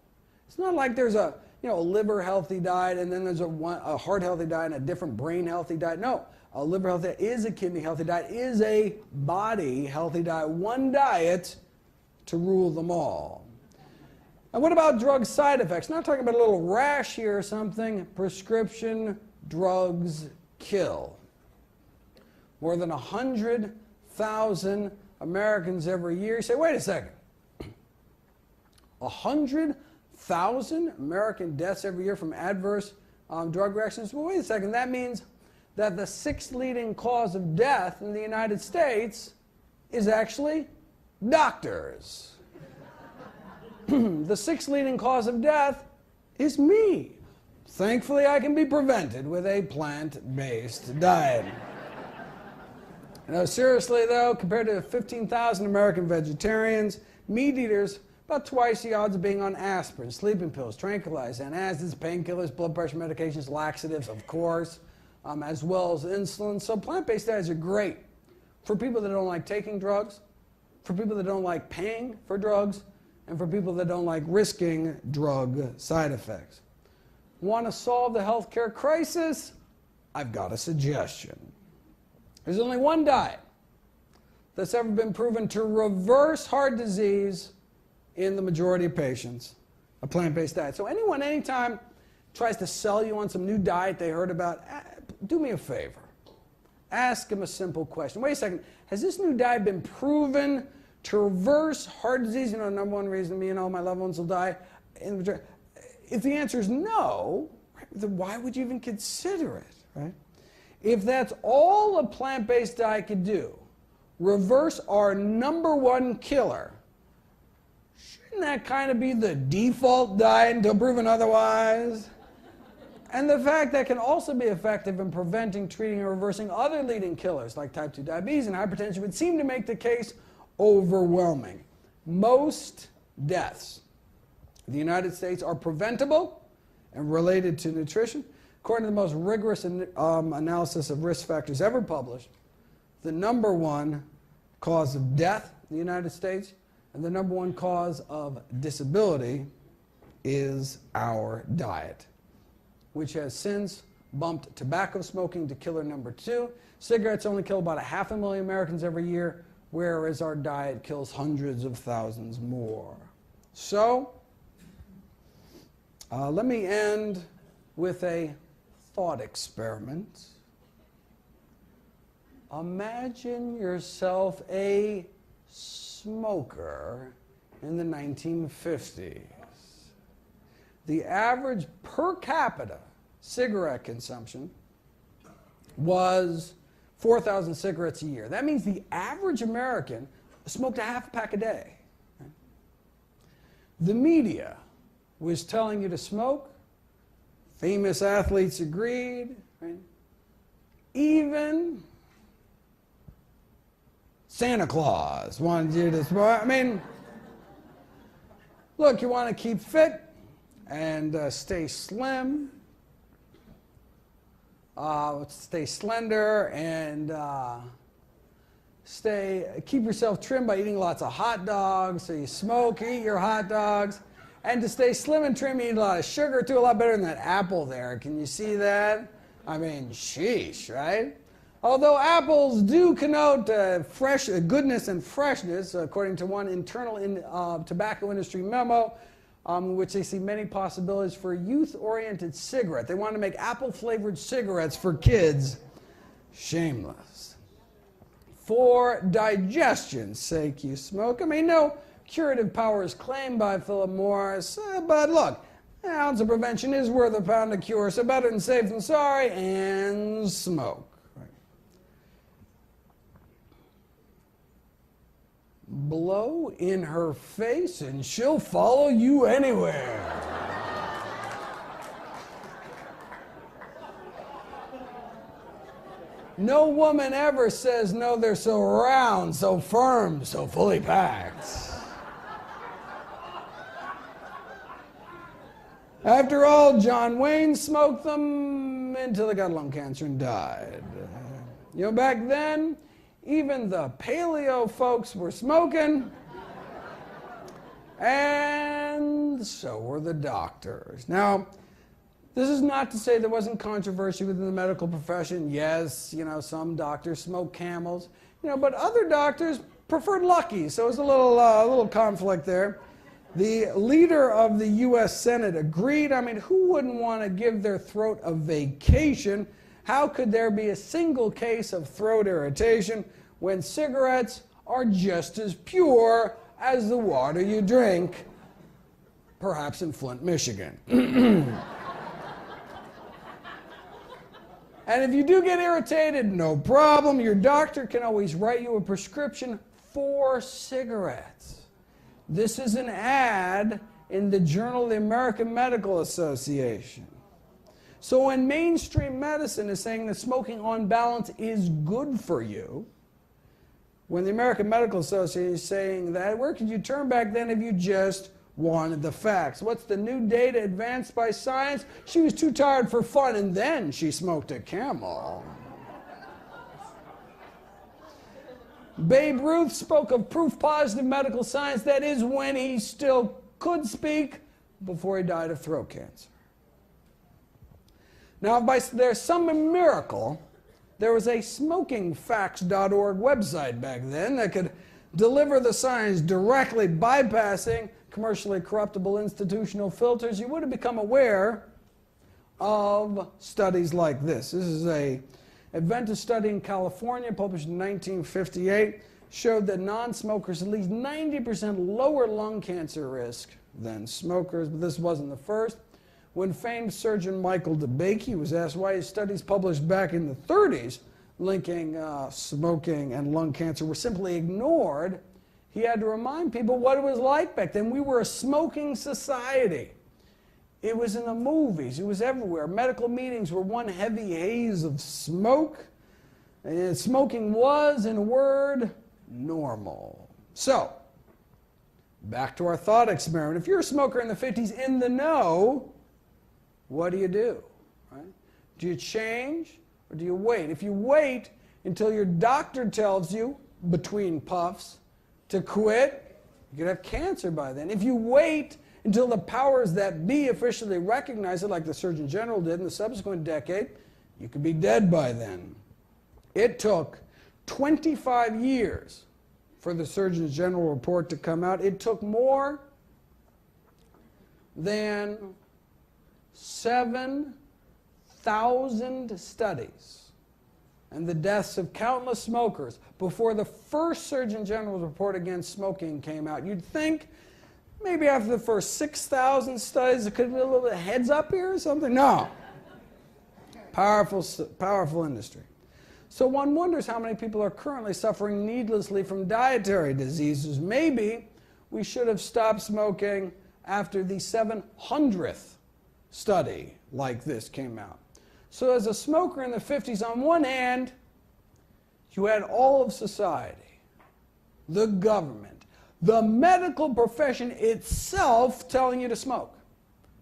It's not like there's a liver healthy diet and then there's a heart healthy diet and a different brain healthy diet. No. A liver healthy diet is a kidney healthy diet, is a body healthy diet. One diet to rule them all. And what about drug side effects? Not talking about a little rash here or something. Prescription drugs kill. More than 100,000 Americans every year. You say, wait a second. 100,000 American deaths every year from adverse drug reactions? Well, wait a second. That means that the 6th leading cause of death in the United States is actually doctors. The 6th leading cause of death is me. Thankfully, I can be prevented with a plant-based diet. Now, seriously, though, compared to 15,000 American vegetarians, meat eaters, about twice the odds of being on aspirin, sleeping pills, tranquilizers, antacids, painkillers, blood pressure medications, laxatives, of course, as well as insulin. So plant-based diets are great for people that don't like taking drugs, for people that don't like paying for drugs, and for people that don't like risking drug side effects. Want to solve the healthcare crisis? I've got a suggestion. There's only one diet that's ever been proven to reverse heart disease in the majority of patients, a plant-based diet. So anyone, anytime, tries to sell you on some new diet they heard about, do me a favor. Ask them a simple question. Wait a second, has this new diet been proven to reverse heart disease? The number one reason me and all my loved ones will die. If the answer is no, then why would you even consider it, right? If that's all a plant-based diet could do, reverse our number one killer, shouldn't that kind of be the default diet until proven otherwise? And the fact that can also be effective in preventing, treating, and reversing other leading killers like type 2 diabetes and hypertension would seem to make the case overwhelming. Most deaths in the United States are preventable and related to nutrition. According to the most rigorous analysis of risk factors ever published, the number one cause of death in the United States and the number one cause of disability is our diet, which has since bumped tobacco smoking to killer number 2. Cigarettes only kill about 500,000 Americans every year, whereas our diet kills hundreds of thousands more. So, let me end with a thought experiment. Imagine yourself a smoker in the 1950s. The average per capita cigarette consumption was 4,000 cigarettes a year. That means the average American smoked a half pack a day. Right? The media was telling you to smoke. Famous athletes agreed. Right? Even Santa Claus wanted you to smoke. I mean, look, you want to keep fit and stay slim, stay slender, and keep yourself trim by eating lots of hot dogs. So you smoke, eat your hot dogs. And to stay slim and trim, you eat a lot of sugar too, a lot better than that apple there. Can you see that? I mean, sheesh, right? Although apples do connote goodness and freshness, according to one internal tobacco industry memo, which they see many possibilities for a youth-oriented cigarette. They want to make apple-flavored cigarettes for kids. Shameless. for digestion's sake you smoke. I mean, no curative power is claimed by Philip Morris, but look, an ounce of prevention is worth a pound of cure, so better than safe than sorry, and smoke. Blow in her face and she'll follow you anywhere. No woman ever says no, they're so round, so firm, so fully packed. After all, John Wayne smoked them until they got lung cancer and died. You know, back then, even the paleo folks were smoking, and so were the doctors. Now, this is not to say there wasn't controversy within the medical profession. Yes, you know, some doctors smoke Camels, you know, but other doctors preferred Lucky, so it was a little conflict there. The leader of the U.S. Senate agreed. I mean, who wouldn't want to give their throat a vacation? How could there be a single case of throat irritation when cigarettes are just as pure as the water you drink, perhaps in Flint, Michigan? And if you do get irritated, no problem. Your doctor can always write you a prescription for cigarettes. This is an ad in the Journal of the American Medical Association. So when mainstream medicine is saying that smoking on balance is good for you, when the American Medical Association is saying that, where could you turn back then if you just wanted the facts? What's the new data advanced by science? She was too tired for fun, and then she smoked a Camel. Babe Ruth spoke of proof positive medical science, that is when he still could speak, before he died of throat cancer. Now, if by there's some miracle, there was a smokingfacts.org website back then that could deliver the science directly, bypassing commercially corruptible institutional filters, you would have become aware of studies like this. This is a Adventist study in California, published in 1958, showed that non-smokers at least 90% lower lung cancer risk than smokers, but this wasn't the first. When famed surgeon Michael DeBakey was asked why his studies published back in the 30s linking smoking and lung cancer were simply ignored, he had to remind people what it was like back then. We were a smoking society. It was in the movies. It was everywhere. Medical meetings were one heavy haze of smoke. And smoking was, in a word, normal. So, back to our thought experiment. If you're a smoker in the 50s in the know, what do? Right? Do you change or do you wait? If you wait until your doctor tells you, between puffs, to quit, you could have cancer by then. If you wait until the powers that be officially recognize it, like the Surgeon General did in the subsequent decade, you could be dead by then. It took 25 years for the Surgeon General report to come out. It took more than 7,000 studies and the deaths of countless smokers before the first Surgeon General's report against smoking came out. You'd think maybe after the first 6,000 studies, it could be a little bit heads up here or something. No. Powerful industry. So one wonders how many people are currently suffering needlessly from dietary diseases. Maybe we should have stopped smoking after the 700th study like this came out. So as a smoker in the 50s, on one hand, you had all of society, the government, the medical profession itself telling you to smoke.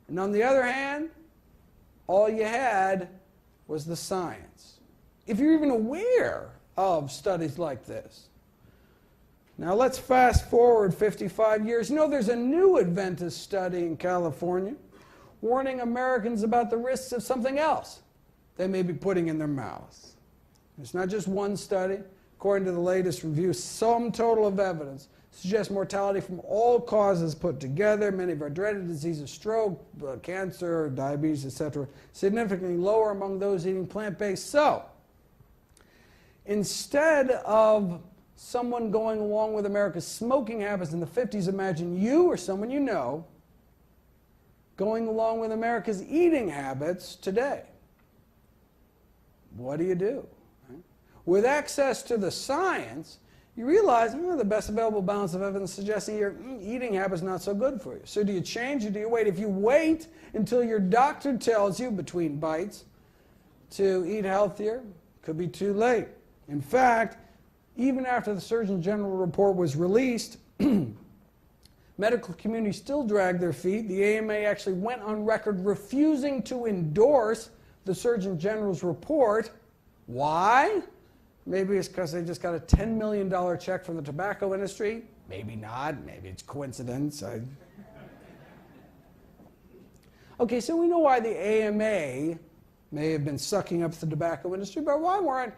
And on the other hand, all you had was the science. If you're even aware of studies like this. Now let's fast forward 55 years. You know, there's a new Adventist study in California warning Americans about the risks of something else they may be putting in their mouths. It's not just one study. According to the latest review, sum total of evidence suggests mortality from all causes put together, many of our dreaded diseases, stroke, cancer, diabetes, etc., significantly lower among those eating plant-based. So, instead of someone going along with America's smoking habits in the 50s, imagine you or someone you know going along with America's eating habits today. What do you do? Right? With access to the science, you realize the best available balance of evidence suggesting your eating habits not so good for you. So do you change or do you wait? If you wait until your doctor tells you between bites to eat healthier, could be too late. In fact, even after the Surgeon General report was released, medical community still dragged their feet. The AMA actually went on record refusing to endorse the Surgeon General's report. Why? Maybe it's because they just got a $10 million check from the tobacco industry. Maybe not. Maybe it's coincidence. Okay, so we know why the AMA may have been sucking up the tobacco industry, but why weren't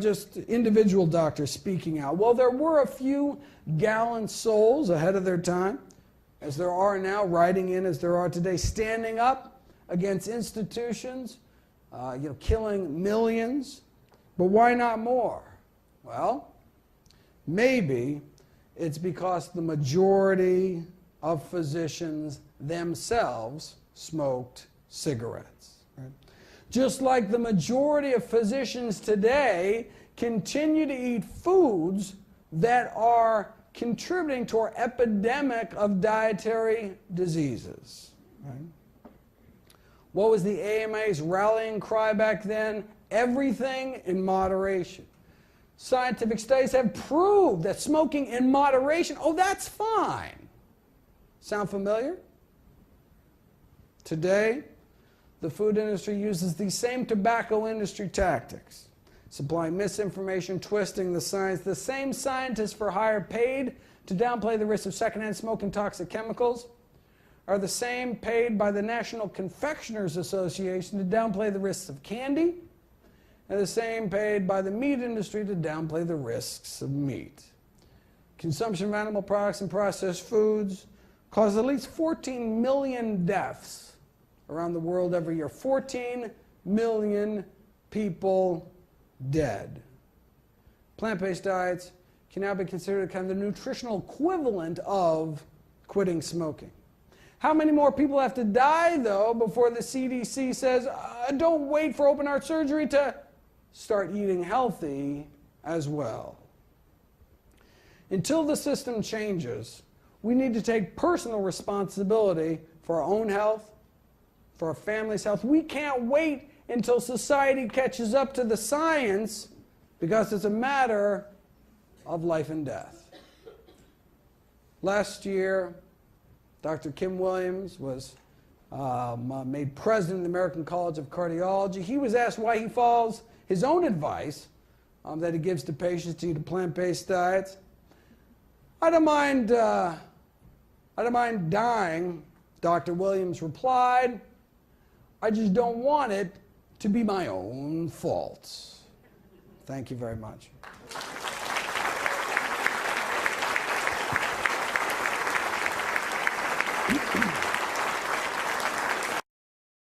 just individual doctors speaking out? Well, there were a few gallant souls ahead of their time, as there are now, writing in as there are today, standing up against institutions, killing millions. But why not more? Well, maybe it's because the majority of physicians themselves smoked cigarettes. Right? Just like the majority of physicians today continue to eat foods that are contributing to our epidemic of dietary diseases. Right? What was the AMA's rallying cry back then? Everything in moderation. Scientific studies have proved that smoking in moderation, that's fine. Sound familiar? Today, the food industry uses these same tobacco industry tactics, supplying misinformation, twisting the science. The same scientists for hire paid to downplay the risks of secondhand smoke and toxic chemicals are the same paid by the National Confectioners Association to downplay the risks of candy, and the same paid by the meat industry to downplay the risks of meat. Consumption of animal products and processed foods causes at least 14 million deaths around the world every year. 14 million people dead. Plant-based diets can now be considered kind of the nutritional equivalent of quitting smoking. How many more people have to die, though, before the CDC says, don't wait for open heart surgery to start eating healthy as well? Until the system changes, we need to take personal responsibility for our own health, for our family's health. We can't wait until society catches up to the science, because it's a matter of life and death. Last year, Dr. Kim Williams was made president of the American College of Cardiology. He was asked why he follows his own advice that he gives to patients to eat a plant-based diet. I don't mind dying, Dr. Williams replied. I just don't want it to be my own fault. Thank you very much.